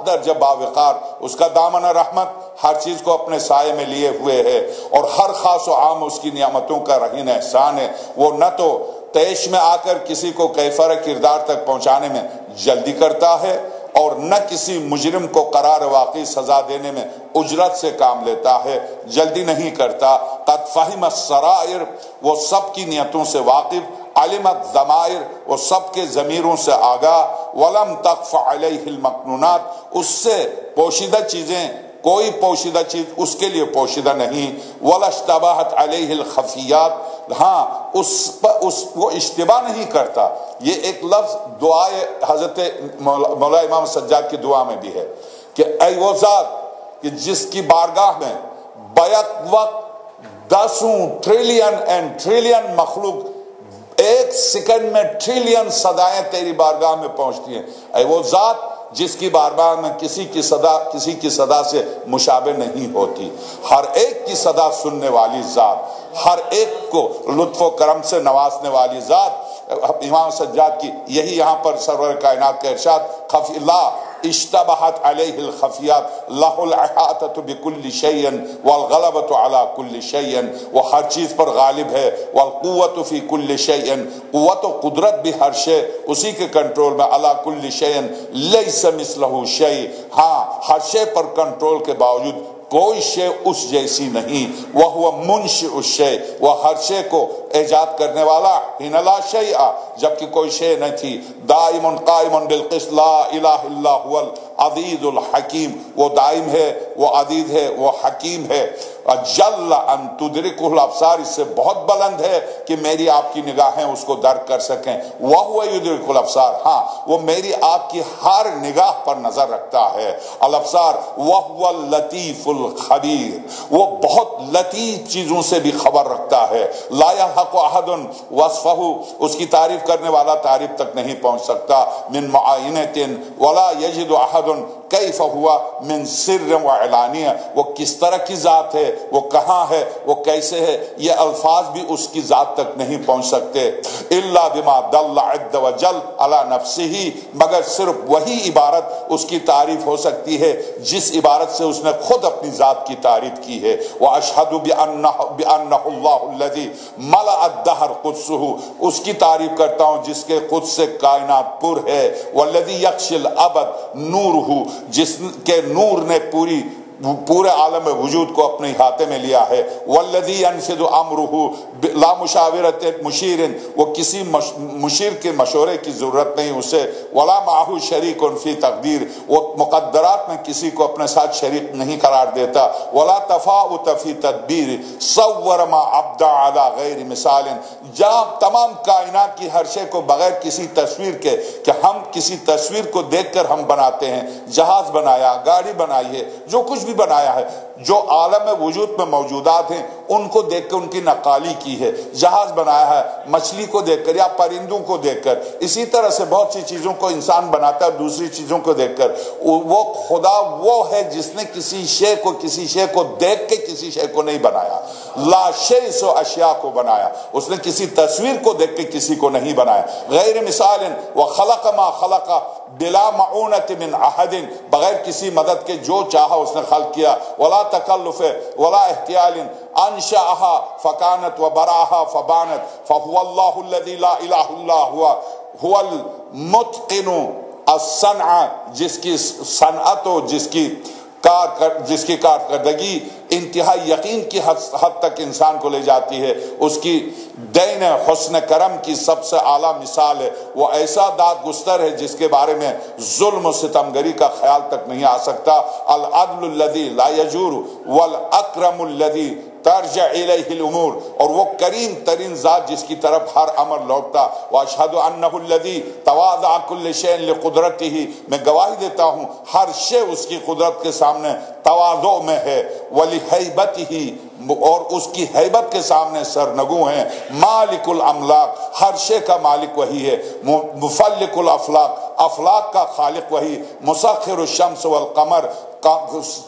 درجہ باوقار، اس کا دامن رحمت ہر چیز کو اپنے سائے میں لیے ہوئے ہے اور ہر خاص و عام اس کی نعمتوں کا رہین احسان ہے، وہ نہ تو تیش میں آ کر کسی کو کیفر کردار تک پہنچانے میں جلدی کرتا ہے اور نہ کسی مجرم کو قرار واقعی سزا دینے میں اجرت سے کام لیتا ہے، جلدی نہیں کرتا، قد فہم السرائر، وہ سب کی نیتوں سے واقف، علمت ضمائر، وہ سب کے ضمیروں سے آگاہ، ولم تخف علیہ المکنونات، اس سے پوشیدہ چیزیں کوئی پوشیدہ چیز اس کے لیے پوشیدہ نہیں، ولا اشتباہت علیہ الخفیات، ہاں وہ اشتباہ نہیں کرتا، یہ ایک لفظ دعائے حضرت مولا امام سجاد کی دعا میں بھی ہے کہ اے وہ ذات کہ جس کی بارگاہ میں بیک وقت 10 ٹریلین مخلوق ایک سیکنڈ میں ٹریلین صدایں تیری بارگاہ میں پہنچتی ہیں، اے وہ ذات جس کی بارگاہ میں کسی کی صدا سے مشابہ نہیں ہوتی، ہر ایک کی صدا سننے والی ذات، ہر ایک کو لطف و کرم سے نوازنے والی ذات، امام سجاد کی یہی یہاں پر سرور کائنات کا ارشاد، لا اشتبہت علیہ الخفیات لہ الاحاطۃ بکل شیء والغلبۃ علی کل شیء، وہ ہر چیز پر غالب ہے، والقوت فی کل شیء، قوت و قدرت بھی ہر شے اسی کے کنٹرول میں، علی کل شیء لیس مثلہ شیء، ہاں ہر شے پر کنٹرول کے باوجود کوئی شے اس جیسی نہیں، وَهُوَ مُنشِئُ الشَّيْء، وہ ہر شے کو ایجاد کرنے والا، حِينَ لَا شَيْءَ، جبکہ کوئی شے نہ تھی، دائم قائم بالقسط لا الہ الا هو العزیز الحکیم، وہ دائم ہے، وہ عزیز ہے، وہ حکیم ہے، جل ان تدرکہ الابصار، اس سے بہت بلند ہے کہ میری آپ کی نگاہیں اس کو درک کر سکیں، وَهُوَ يُدْرِكُ الابصار، ہاں وہ میری آپ کی ہر نگاہ پر نظر رکھتا ہے، الابصار، وَهُوَ اللطیف الخبیر، وہ بہت لطیف چیزوں سے بھی خبر رکھتا ہے، لا یلحق احد وصفہ، اس کی تعریف کرنے والا تعریف تک نہیں پہنچ سکتا، من معاینۃ ولا یجد احد کیف ہوا من سر و علانیہ، وہ کس طرح کی ذات ہے، وہ کہاں ہے، وہ کیسے ہے، یہ الفاظ بھی اس کی ذات تک نہیں پہنچ سکتے، الا بما دل عز وجل علی نفسہ، مگر صرف وہی عبارت اس کی تعریف ہو سکتی ہے جس عبارت سے اس نے خود اپنی ذات کی تعریف کی ہے، واشہد بانہ اللہ الذی ملأ الدہر قدسہ، اس کی تعریف کرتا ہوں جس کے قدس سے کائنات پر ہے، والذی یغشی الابد نورہ، جس کے نور نے پوری پورے عالم وجود کو اپنے احاطے میں لیا ہے۔ والذی ینفذ امرہ لا مشاورۃ مشیر، وہ کسی مشیر کے مشورے کی ضرورت نہیں اسے، ولا معہ شریک فی تقدیر، وہ مقدرات میں کسی کو اپنے ساتھ شریک نہیں قرار دیتا، ولا تفاوت فی تدبیر صور ما ابدع علی غیر مثال، جہاں تمام کائنات کی ہر شے کو بغیر کسی تصویر کے، کہ ہم کسی تصویر کو دیکھ کر ہم بناتے ہیں، جہاز بنایا، گاڑی بنائی ہے، جو کچھ بھی بنایا ہے، جو عالم وجود میں موجودات ہیں ان کو دیکھ کر ان کی نقالی کی ہے، جہاز بنایا ہے مچھلی کو دیکھ کر یا پرندوں کو دیکھ کر، اسی طرح سے بہت سی چیزوں کو انسان بناتا ہے دوسری چیزوں کو دیکھ کر۔ وہ خدا وہ ہے جس نے کسی شے کو دیکھ کے کسی شے کو نہیں بنایا، لا شیء سو اشیاء کو بنایا، اس نے کسی تصویر کو دیکھ کے کسی کو نہیں بنایا۔ غیر مثال وخلق ما خلق بلا معونۃ من احد، بغیر کسی مدد کے جو چاہا اس نے خلق کیا، ولا تکلف ولا احتیال انشأها فکانت وبراها فبانت، فهو اللہ الذی لا الہ الا هو المتقن الصنع، جس کی صنعت و جس کی کارکردگی انتہائی یقین کی حد تک انسان کو لے جاتی ہے، اس کی دین حسن کرم کی سب سے اعلیٰ مثال ہے۔ وہ ایسا داد گستر ہے جس کے بارے میں ظلم و ستمگری کا خیال تک نہیں آ سکتا۔ العدل الذی لا یجور والاکرم الذی ترجع الیہ الامور، اور وہ کریم ترین ذات جس کی طرف ہر امر لوٹتا۔ واشہد انہ الذی تواضع کل شیء لقدرتہ، میں گواہی دیتا ہوں ہر شے اس کی قدرت کے سامنے تواضع میں ہے، ولہیبتہ، اور اس کی ہیبت کے سامنے سرنگوں ہیں۔ مالک الاملاک، ہر شے کا مالک وہی ہے۔ مفلق الافلاق، افلاق کا خالق وہی۔ مسخر الشمس والقمر،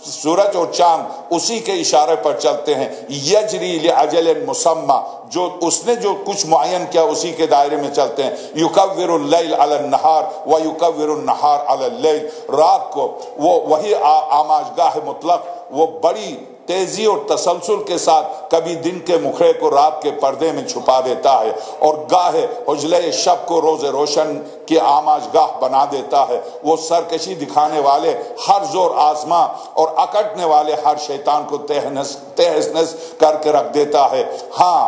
سورج اور چاند اسی کے اشارے پر چلتے ہیں۔ یجری لأجل مسمى، جو اس نے جو کچھ معین کیا اسی کے دائرے میں چلتے ہیں۔ یکور اللیل علی النہار ویکور النہار علی اللیل، رات کو وہ وہی آماجگاہ مطلق، وہ بڑی تیزی اور تسلسل کے ساتھ کبھی دن کے مکھڑے کو رات کے پردے میں چھپا دیتا ہے، اور گاہے حجلے شب کو روز روشن کی آماجگاہ بنا دیتا ہے۔ وہ سرکشی دکھانے والے ہر زور آزما اور اکڑنے والے ہر شیطان کو تہس نس کر کے رکھ دیتا ہے۔ ہاں،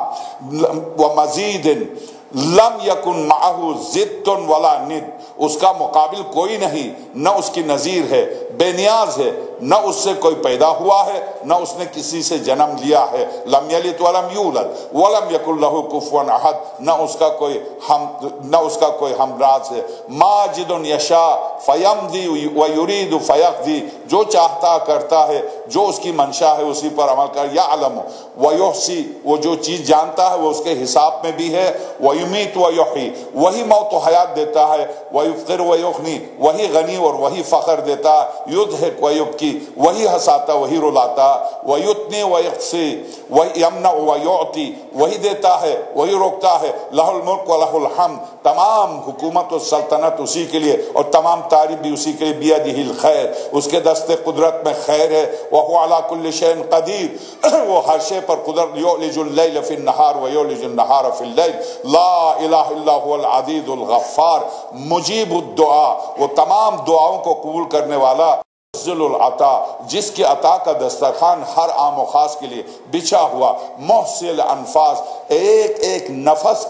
ومزید لم یکن معہ ضد ولا ند، اس کا مقابل کوئی نہیں، نہ اس کی نظیر ہے، بے نیاز ہے، نہ اس سے کوئی پیدا ہوا ہے، نہ اس نے کسی سے جنم لیا ہے۔ لم یلد ولم یولد ولم یکن لہ کفوا احد، نہ اس کا کوئی ہمراز ہے۔ ماجد یشاء فیمضی ویرید فیقضی، جو چاہتا کرتا ہے، جو اس کی منشا ہے اسی پر عمل کر۔ یعلم ویحصی، وہ جو چیز جانتا ہے وہ اس کے حساب میں بھی ہے۔ ویمیت ویحیی، وہی موت و حیات دیتا ہے۔ ویفقر ویغنی، وہی غنی اور وہی فخر دیتا ہے۔ یضحک ویبکی، وہی ہنساتا وہی رلاتا۔ ویتنی ویقصی ویمنع ویعطی، وہی دیتا ہے وہی روکتا ہے۔ لہ الملک و لہ الحمد، تمام حکومت و سلطنت اسی کے لیے اور تمام تعریف بھی اسی کے لیے۔ بیدہ الخیر، اس کے دست قدرت میں خیر ہے۔ وہو علی کل شیء قدیر، وہ ہر شے پر قدرت۔ یولج اللیل فی النہار ویولج النہار فی اللیل، لا الہ الا هو العزیز الغفار، مجیب الدعا، وہ تمام دعاؤں کو قبول کرنے والا۔ ذل العطا، جس کی عطا کا دسترخوان ہر عام و خاص کے لیے بچھا ہوا۔ محصل انفاس، ایک ایک نفس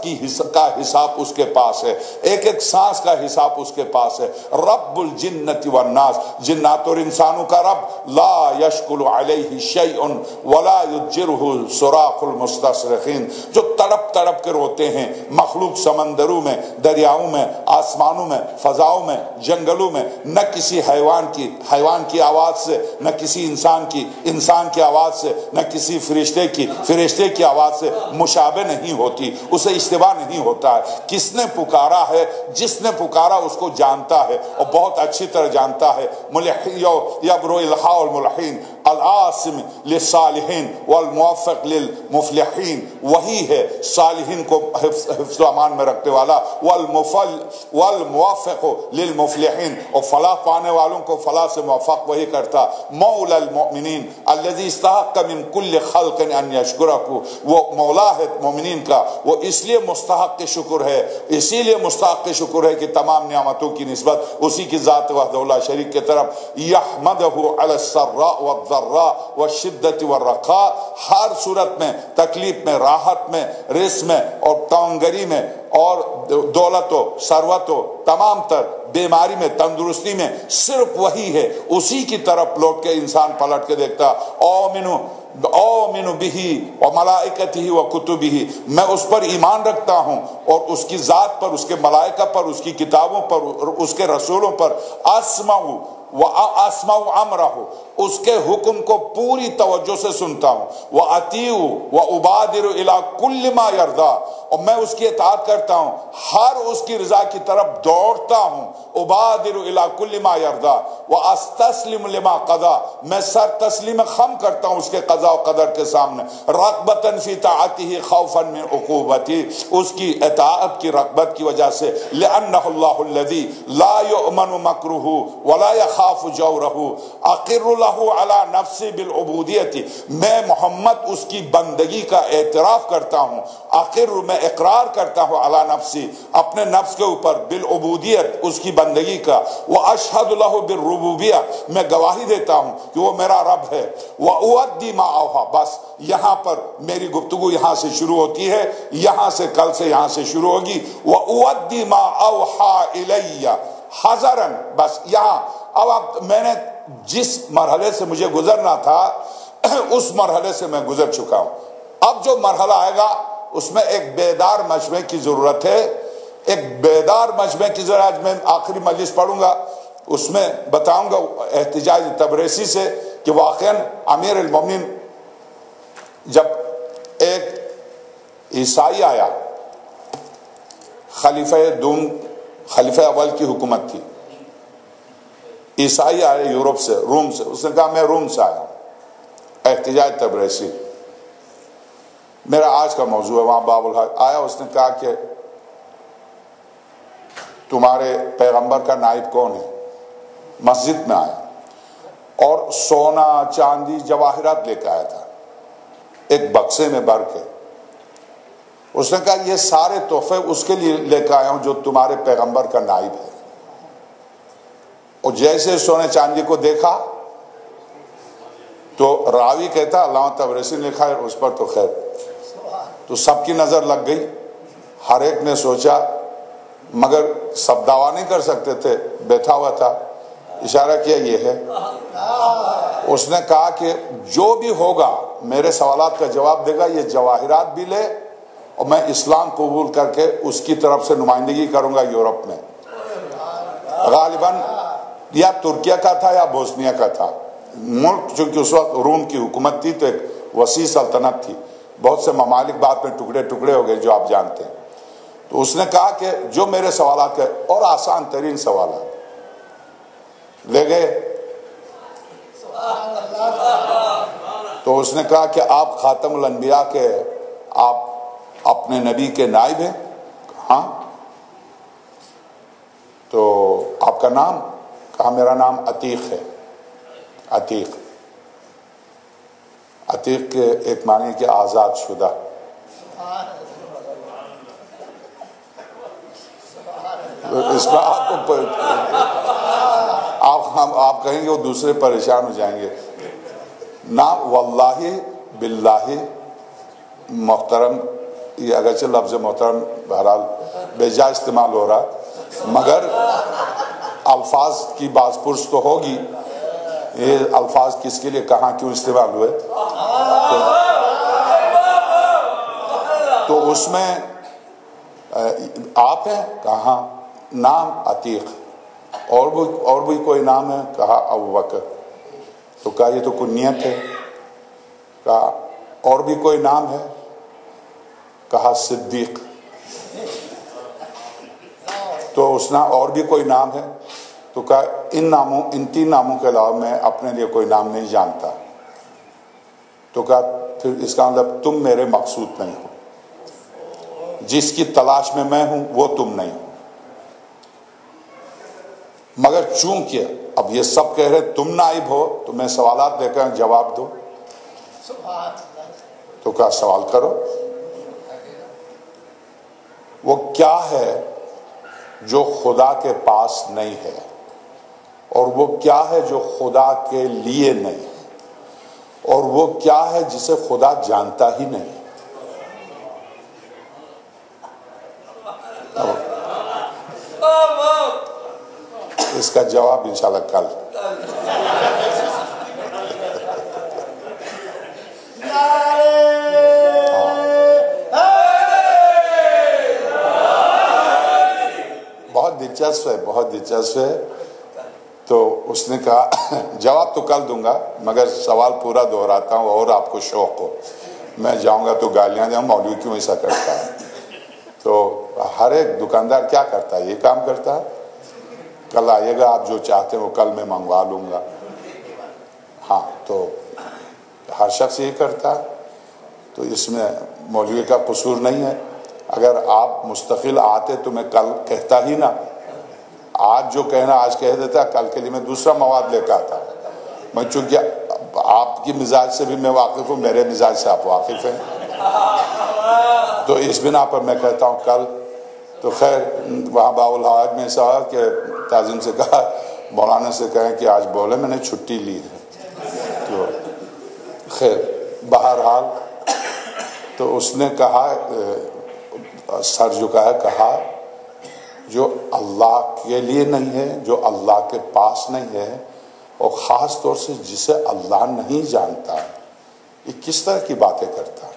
کا حساب اس کے پاس ہے، ایک ایک سانس کا حساب اس کے پاس ہے۔ رب الجنت والناس، جنات اور انسانوں کا رب۔ لا یشکل علیہ شیء ولا یجرہ صراخ المستصرخین، جو تڑپ تڑپ کے روتے ہیں مخلوق، سمندروں میں، دریاؤں میں، آسمانوں میں، فضاؤں میں، جنگلوں میں، نہ کسی حیوان کی آواز سے، نہ کسی انسان کی آواز سے، نہ کسی فرشتے کی آواز سے مشابہ نہیں ہوتی، اسے اشتباہ نہیں ہوتا ہے۔ کس نے پکارا ہے، جس نے پکارا اس کو جانتا ہے اور بہت اچھی طرح جانتا ہے۔ یبرو الحاء الملحین العاصم للصالحین والموفق للمفلحین، وہی ہے صالحین کو حفظ و امان میں رکھنے والا، والموفق للمفلحین، اور فلاح پانے والوں کو فلاح سے موفق وہی کرتا۔ مولا المؤمنین الذی استحق من کل خلق ان یشکرہ، وہ مولا ہے مومنین کا، وہ اس لیے مستحق شکر ہے، اسی لیے مستحق شکر ہے کہ تمام نعمتوں کی نسبت اسی کی ذات وحدہ لا شریک کی طرف۔ یحمدہ علی السراء والضراء، والضراء والشدة والرخاء، ہر صورت میں، تکلیف میں، راحت میں، رزق میں اور تنگری میں اور دولت و ثروت و تمام تر بیماری میں، تندرستی میں، صرف وہی ہے، اسی کی طرف لوٹ کے انسان پلٹ کے دیکھتا. اومن بہ وملائکتہ وکتبہ، میں اس پر ایمان رکھتا ہوں اور اس کی ذات پر، اس کے ملائکہ پر، اس کی کتابوں پر، اس کے رسولوں پر. اسمع امرہ، اس کے حکم کو پوری توجہ سے سنتا ہوں. واطیع وابادر الی کل ما یرضی، اور میں اس کی اطاعت کرتا ہوں، ہر اس کی رضا کی طرف دوڑتا ہوں. ابادر الی کل ما یرضی واستسلم لما قضا، میں سر تسلیم خم کرتا ہوں اس کے قضاء و قدر کے سامنے. رغبتا فی طاعتہ خوفا من عقوبتہ، اس کی اطاعت کی رغبت کی وجہ سے. لأنہ اللہ الذی لا یؤمن مکرہ ولا یخاف جورہ اقر لہ علی نفسی بالعبودیت، میں محمد اس کی بندگی کا اعتراف کرتا ہوں. اقر، میں اقرار کرتا ہوں، علی نفسی، اپنے نفس کے اوپر، بالعبودیت، اس کی بندگی کا. واشہد لہ بالربوبیہ، میں گواہی دیتا ہوں کہ وہ میرا رب ہے. وأؤدی ما اوحی، بس یہاں پر میری گفتگو یہاں سے شروع ہوتی ہے، یہاں سے کل سے یہاں سے شروع ہوگی. وأؤدی ما اوحی الی حذرا، بس یہاں اب میں نے جس مرحلے سے مجھے گزرنا تھا اس مرحلے سے میں گزر چکا ہوں. اب جو مرحلہ آئے گا اس میں ایک بیدار مجمع کی ضرورت ہے، ایک بیدار مجمع کی ضرورت. میں آخری مجلس پڑھوں گا، اس میں بتاؤں گا احتجاج تبریسی سے کہ واقعاً امیر المومنین جب ایک عیسائی آیا، خلیفہ اول کی حکومت تھی، عیسائی آئے یورپ سے، روم سے، اس نے کہا میں روم سے آیا ہوں. احتجاج تبریسی میرا آج کا موضوع ہے. وہاں باب الحق آیا، اس نے کہا کہ تمہارے پیغمبر کا نائب کون ہے؟ مسجد میں آیا اور سونا چاندی جواہرات لے کے آیا تھا ایک بکسے میں بھر کے. اس نے کہا یہ سارے تحفے اس کے لیے لے کے آیا ہوں جو تمہارے پیغمبر کا نائب ہے. اور جیسے سونے چاندی کو دیکھا تو راوی کہتا علامہ تبریسی نے لکھا ہے اس پر تو خیر، تو سب کی نظر لگ گئی. ہر ایک نے سوچا، مگر سب دعویٰ نہیں کر سکتے تھے، بیٹھا ہوا تھا، اشارہ کیا یہ ہے. اس نے کہا کہ جو بھی ہوگا میرے سوالات کا جواب دے گا، یہ جواہرات بھی لے اور میں اسلام قبول کر کے اس کی طرف سے نمائندگی کروں گا یورپ میں. غالباً یا ترکیہ کا تھا یا بوسنیا کا تھا ملک، چونکہ اس وقت روم کی حکومت تھی تو ایک وسیع سلطنت تھی، بہت سے ممالک بعد میں ٹکڑے ٹکڑے ہو گئے جو آپ جانتے ہیں. تو اس نے کہا کہ جو میرے سوالات کے، اور آسان ترین سوالات لے گئے. تو اس نے کہا کہ آپ خاتم الانبیاء کے، آپ اپنے نبی کے نائب ہیں؟ ہاں. تو آپ کا نام؟ کہا میرا نام عتیق ہے. عتیق، عتیق کے ایک معنی کہ آزاد شدہ. اس میں آپ کہیں گے وہ دوسرے پریشان ہو جائیں گے. نہ واللہ باللہ محترم، یہ اگرچہ لفظ محترم بہرحال بے جا استعمال ہو رہا، مگر الفاظ کی باز پرس تو ہوگی، یہ الفاظ کس کے لیے کہاں کیوں استعمال ہوئے. تو اس میں آپ ہیں؟ کہاں. نام عتیق. اور بھی کوئی نام ہے؟ کہا ابوبکر. تو کہا یہ تو کنیت ہے. کہا اور بھی کوئی نام ہے؟ کہا صدیق. تو اس نے اور بھی کوئی نام ہے؟ تو کہا ان تین ناموں کے علاوہ میں اپنے لیے کوئی نام نہیں جانتا. تو کہا پھر اس کا مطلب تم میرے مقصود نہیں ہو، جس کی تلاش میں ہوں وہ تم نہیں ہو. مگر چونکہ اب یہ سب کہہ رہے تم نائب ہو تو میں سوالات دے کر جواب دو. تو کہا سوال کرو. وہ کیا ہے جو خدا کے پاس نہیں ہے، اور وہ کیا ہے جو خدا کے لیے نہیں ہے. وہ کیا ہے جسے خدا جانتا ہی نہیں؟ اس کا جواب انشاءاللہ کل. بہت دلچسپ ہے. تو اس نے کہا جواب تو کل دوں گا مگر سوال پورا دہراتا ہوں اور آپ کو شوق ہو. میں جاؤں گا تو گالیاں دیں مولوی کیوں ایسا کرتا ہے. تو ہر ایک دکاندار کیا کرتا ہے؟ یہ کام کرتا ہے. کل آئیے گا، آپ جو چاہتے ہیں وہ کل میں منگوا لوں گا. ہاں، تو ہر شخص یہ کرتا ہے. تو اس میں مولوی کا قصور نہیں ہے. اگر آپ مستقل آتے تو میں کل کہتا ہی نہ. آج جو کہنا آج کہہ دیتا، کل کے لیے میں دوسرا مواد لے کے آتا. میں چونکہ آپ کی مزاج سے بھی میں واقف ہوں، میرے مزاج سے آپ واقف ہیں، تو اس بنا پر میں کہتا ہوں کل. تو خیر وہاں باب الحوائج میں ایسا ہوا کہ تعظیم سے کہا مولانا سے کہیں کہ آج بولے میں نے چھٹی لی ہے. تو خیر بہرحال تو اس نے کہا، سر جھکا ہے، کہا جو اللہ کے لیے نہیں ہے، جو اللہ کے پاس نہیں ہے، اور خاص طور سے جسے اللہ نہیں جانتا، یہ کس طرح کی باتیں کرتا ہے؟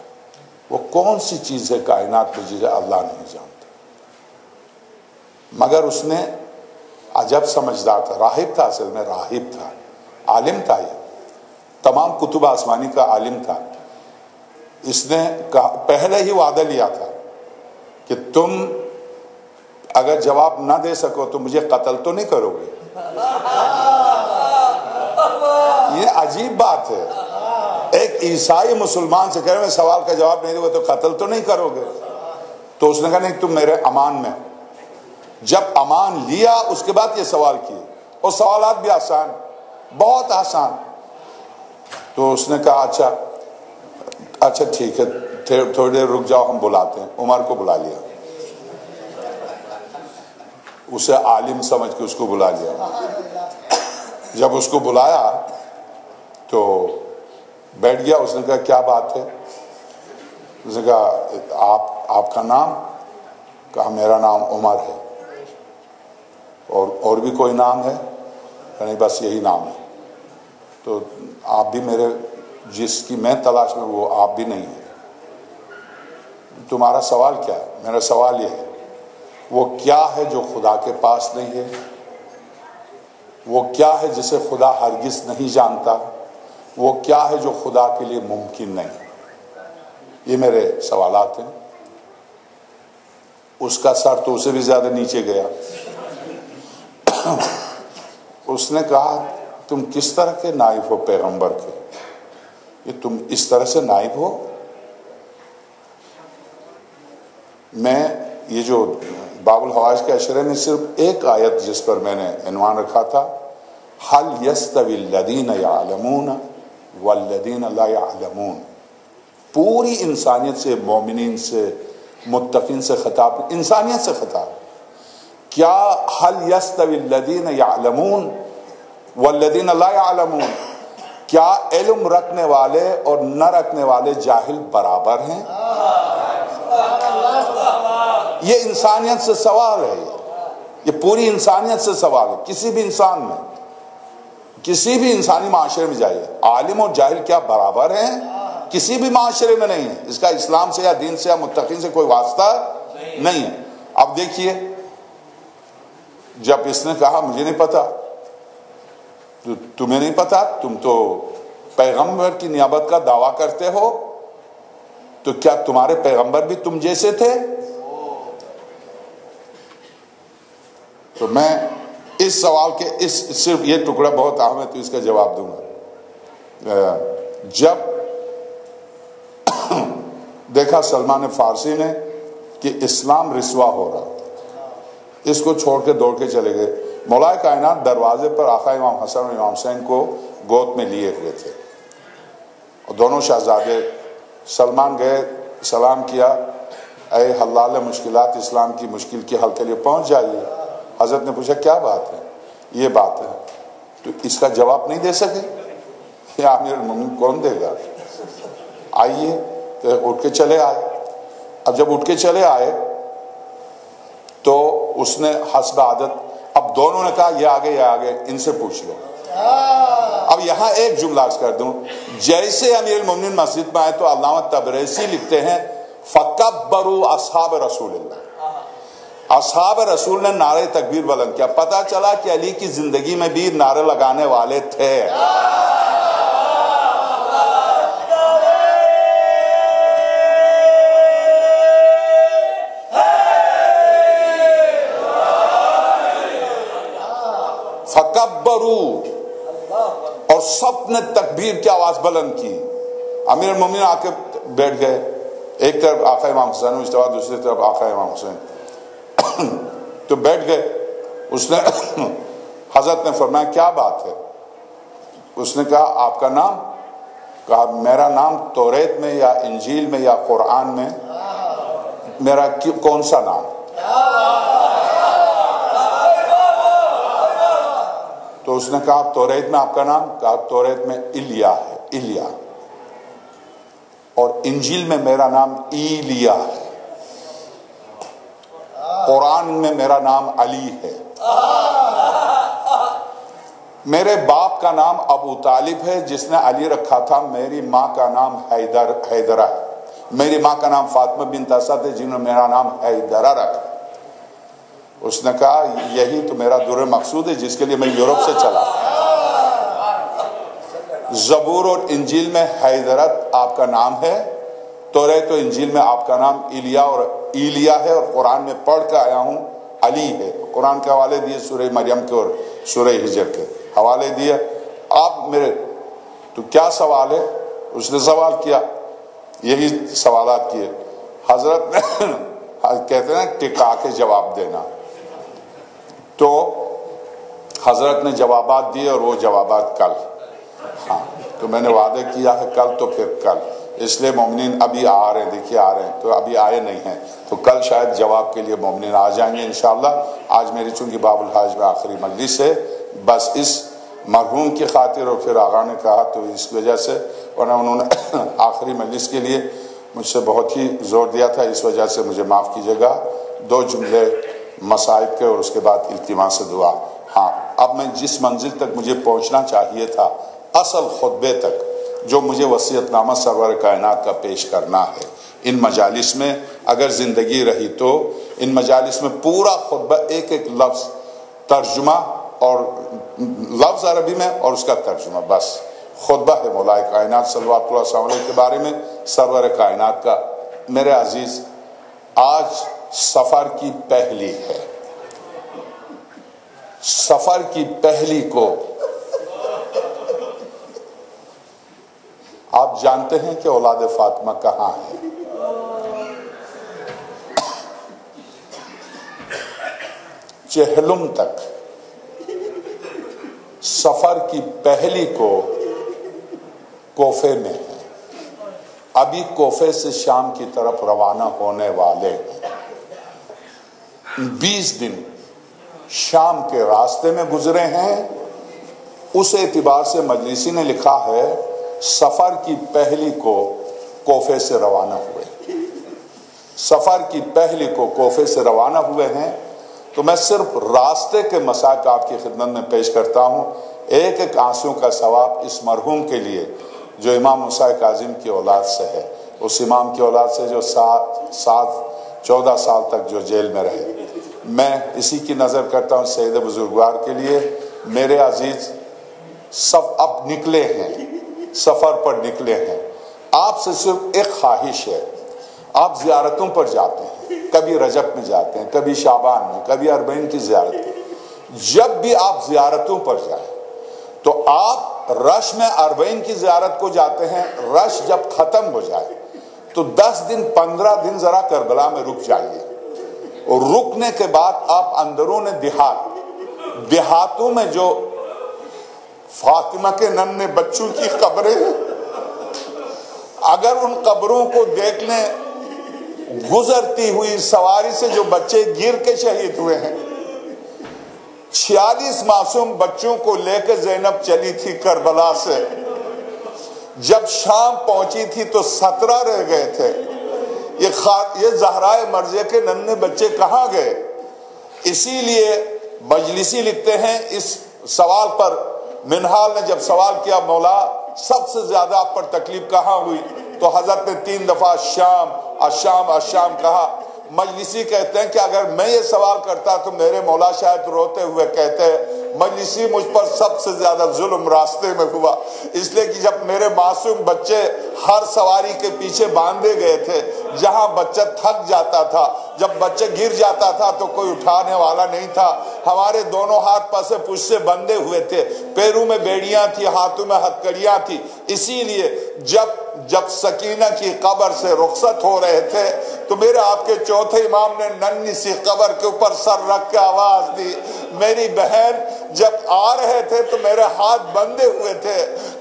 وہ کون سی چیز ہے کائنات میں جسے اللہ نہیں جانتا؟ مگر اس نے عجب سمجھدار تھا. راہب تھا، اصل میں راہب تھا، عالم تھا. یہ تمام کتب آسمانی کا عالم تھا. اس نے پہلے ہی وعدہ لیا تھا کہ تم اگر جواب نہ دے سکو تو مجھے قتل تو نہیں کرو گے. یہ عجیب بات ہے. ایک عیسائی مسلمان سے کہہ رہے میں سوال کا جواب نہیں دوں گا تو قتل تو نہیں کرو گے. تو اس نے کہا نہیں، تم میرے امان میں. جب امان لیا اس کے بعد یہ سوال کیے، اور سوالات بھی آسان، بہت آسان. تو اس نے کہا اچھا ٹھیک ہے، تھوڑی دیر رک جاؤ، ہم بلاتے ہیں. عمر کو بلا لیا، اسے عالم سمجھ کے اس کو بلا لیا. جب اس کو بلایا تو بیٹھ گیا. اس نے کہا کیا بات ہے؟ اس نے کہا آپ کا نام؟ کہا میرا نام عمر ہے. اور بھی کوئی نام ہے؟ نہیں، بس یہی نام ہے. تو آپ بھی میرے، جس کی میں تلاش میں وہ آپ بھی نہیں ہیں. تمہارا سوال کیا ہے؟ میرا سوال یہ ہے وہ کیا ہے جو خدا کے پاس نہیں ہے؟ وہ کیا ہے جسے خدا ہرگز نہیں جانتا؟ وہ کیا ہے جو خدا کے لیے ممکن نہیں؟ یہ میرے سوالات ہیں. اس کا سر تو اسے بھی زیادہ نیچے گیا. اس نے کہا تم کس طرح کے نائب ہو پیغمبر کے؟ یہ تم اس طرح سے نائب ہو؟ میں یہ جو باب الحوائج کے اشرے میں صرف ایک آیت جس پر میں نے عنوان رکھا تھا، هل يستوي الذين يعلمون والذين لا يعلمون. پوری انسانیت سے، مومنین سے، متقین سے خطاب، انسانیت سے خطاب. کیا هل يستوي الذين يعلمون والذين لا يعلمون، کیا علم رکھنے والے اور نہ رکھنے والے جاہل برابر ہیں؟ یہ انسانیت سے سوال ہے. یہ پوری انسانیت سے سوال ہے. کسی بھی انسان میں، کسی بھی انسانی معاشرے میں جائیے، عالم اور جاہل کیا برابر ہیں؟ کسی بھی معاشرے میں نہیں ہے. اس کا اسلام سے یا دین سے یا متقین سے کوئی واسطہ نہیں ہے. اب دیکھیے، جب اس نے کہا مجھے نہیں پتا، تو تمہیں نہیں پتا، تم تو پیغمبر کی نیابت کا دعویٰ کرتے ہو، تو کیا تمہارے پیغمبر بھی تم جیسے تھے؟ تو میں اس سوال کے صرف یہ ٹکڑا بہت اہم ہے تو اس کا جواب دوں گا. جب دیکھا سلمان فارسی نے کہ اسلام رسوا ہو رہا، اس کو چھوڑ کے دوڑ کے چلے گئے. مولائے کائنات دروازے پر آقا امام حسن اور امام حسین کو گود میں لیے ہوئے تھے، اور دونوں شہزادے. سلمان گئے، سلام کیا، اے حلال مشکلات، اسلام کی مشکل کے حل کے لیے پہنچ جائیے. حضرت نے پوچھا کیا بات ہے؟ یہ بات ہے. تو اس کا جواب نہیں دے سکے. یہ امیر المومنین کون دے گا؟ آئیے، تو اٹھ کے چلے آئے۔ اب جب اٹھ کے چلے آئے تو اس نے حسب عادت، اب دونوں نے کہا یہ آگے ان سے پوچھ لو۔ اب یہاں ایک جملہ عرض کر دوں، جیسے امیر المومنین مسجد میں آئے تو علامہ تبریزی لکھتے ہیں فَكَبَّرُوا اصحاب رسول اللہ، اصحاب رسول نے نعرہ تکبیر بلند کیا۔ پتا چلا کہ علی کی زندگی میں بھی نعرے لگانے والے تھے۔ فَكَبَّرُوا، اور سب نے تکبیر کی آواز بلند کی۔ امیر المومنین آ کے بیٹھ گئے، ایک طرف آقا امام حسین مجتبیٰ، دوسری طرف آقا امام حسین، تو بیٹھ گئے۔ اس نے حضرت نے فرمایا کیا بات ہے؟ اس نے کہا آپ کا نام؟ کہا میرا نام توریت میں یا انجیل میں یا قرآن میں میرا کون سا نام؟ تو اس نے کہا توریت میں آپ کا نام؟ کہا توریت میں الیا ہے، الیا، اور انجیل میں میرا نام ایلیا ہے، قرآن میں میرا نام علی ہے، میرے باپ کا نام ابو طالب ہے جس نے علی رکھا تھا، میری ماں کا نام حیدرہ ہے، میری ماں کا نام فاطمہ بنت اسد ہے جنہوں نے میرا نام حیدرہ رکھا۔ اس نے کہا یہی تو میرا در مقصود ہے جس کے لیے میں یورپ سے چلا۔ زبور اور انجیل میں حیدرت آپ کا نام ہے، توریت و انجیل میں آپ کا نام ایلیا ہے، اور قرآن میں پڑھ کے آیا ہوں علی ہے۔ قرآن کے حوالے دیے سورہ مریم کے اور سورہ ہجر کے حوالے دیے۔ آپ میرے تو کیا سوال ہے؟ اس نے سوال کیا، یہی سوالات کیے۔ حضرت نے کہتے ہیں ٹکا کے جواب دینا، تو حضرت نے جوابات دیے، اور وہ جوابات کل، ہاں تو میں نے وعدے کیا ہے کل، تو پھر کل، اس لیے مومنین ابھی آ رہے ہیں، دیکھیے آ رہے ہیں، تو ابھی آئے نہیں ہیں، تو کل شاید جواب کے لیے مومنین آ جائیں گے انشاءاللہ۔ آج میری چونکہ باب الحاج میں آخری مجلس ہے، بس اس مرحوم کی خاطر، اور پھر آغا نے کہا تو اس وجہ سے، ورنہ انہوں نے آخری مجلس کے لیے مجھ سے بہت ہی زور دیا تھا، اس وجہ سے مجھے معاف کیجیے گا۔ دو جملے مصائب کے اور اس کے بعد التماس دعا۔ ہاں، اب میں جس منزل تک مجھے پہنچنا چاہیے تھا، اصل خطبے تک، جو مجھے وصیت نامہ سرور کائنات کا پیش کرنا ہے، ان مجالس میں اگر زندگی رہی تو ان مجالس میں پورا خطبہ ایک ایک لفظ ترجمہ، اور لفظ عربی میں اور اس کا ترجمہ، بس خطبہ ہے مولا کائنات صلوات اللہ علیہ کے بارے میں، سرور کائنات کا۔ میرے عزیز، آج سفر کی پہلی ہے، سفر کی پہلی کو آپ جانتے ہیں کہ اولاد فاطمہ کہاں ہے؟ چہلم تک۔ سفر کی پہلی کو کوفے میں ہے، ابھی کوفے سے شام کی طرف روانہ ہونے والے ہیں۔ 20 دن شام کے راستے میں گزرے ہیں، اس اعتبار سے مجلسی نے لکھا ہے سفر کی پہلی کو کوفے سے روانہ ہوئے، سفر کی پہلی کو کوفے سے روانہ ہوئے ہیں۔ تو میں صرف راستے کے مسائل آپ کی خدمت میں پیش کرتا ہوں، ایک ایک آنسوں کا ثواب اس مرحوم کے لیے جو امام موسیٰ کاظم کی اولاد سے ہے، اس امام کی اولاد سے جو 14 سال تک جو جیل میں رہے۔ میں اسی کی نظر کرتا ہوں سید بزرگوار کے لیے۔ میرے عزیز، سب اب نکلے ہیں، سفر پر نکلے ہیں، آپ سے صرف ایک خواہش ہے، آپ زیارتوں پر جاتے ہیں، کبھی رجب میں جاتے ہیں، کبھی شعبان میں، کبھی اربعین کی زیارت، جب بھی آپ زیارتوں پر جائیں تو آپ رش میں اربعین کی زیارت کو جاتے ہیں، رش جب ختم ہو جائے تو 10 دن 15 دن ذرا کربلا میں رک جائیے، اور رکنے کے بعد آپ اندرون دیہاتوں میں جو فاطمہ کے ننھے بچوں کی قبریں ہیں، اگر ان قبروں کو دیکھ لیں، گزرتی ہوئی سواری سے جو بچے گر کے شہید ہوئے ہیں، 46 معصوم بچوں کو لے کے زینب چلی تھی کربلا سے، جب شام پہنچی تھی تو 17 رہ گئے تھے. یہ زہرائے مرضیہ کے ننھے بچے کہاں گئے؟ اسی لیے مجلسی لکھتے ہیں اس سوال پر، منہال نے جب سوال کیا مولا سب سے زیادہ آپ پر تکلیف کہاں ہوئی، تو حضرت نے 3 دفعہ الشام الشام الشام کہا. مجلسی کہتے ہیں کہ اگر میں یہ سوال کرتا تو میرے مولا شاید روتے ہوئے کہتے مجلسی مجھ پر سب سے زیادہ ظلم راستے میں ہوا، اس لیے کہ جب میرے معصوم بچے ہر سواری کے پیچھے باندھے گئے تھے، جہاں بچہ تھک جاتا تھا، جب بچہ گر جاتا تھا تو کوئی اٹھانے والا نہیں تھا، ہمارے دونوں ہاتھ پس پشت سے بندھے ہوئے تھے، پیروں میں بیڑیاں تھی، ہاتھوں میں ہتکڑیاں تھی. اسی لیے جب سکینہ کی قبر سے رخصت ہو رہے تھے تو میرے آپ کے چوتھے امام نے ننھی سی قبر کے اوپر سر رکھ کے آواز دی، میری بہن جب آ رہے تھے تو میرے ہاتھ بندھے ہوئے تھے،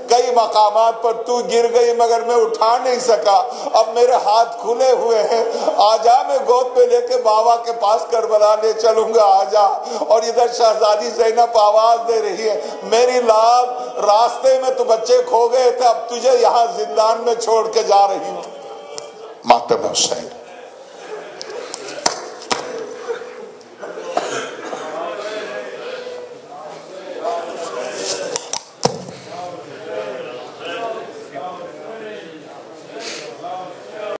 کئی مقامات پر تو گر گئی مگر میں اٹھا نہیں سکا، اب میرے ہاتھ کھلے ہوئے ہیں، آجا میں گود پہ لے کے بابا کے پاس کربلا لے چلوں گا، آجا. اور ادھر شہزادی زینب آواز دے رہی ہے، میری لال راستے میں تو بچے کھو گئے تھے، اب تجھے یہاں زندان میں چھوڑ کے جا رہی ہوں. ماتم حسین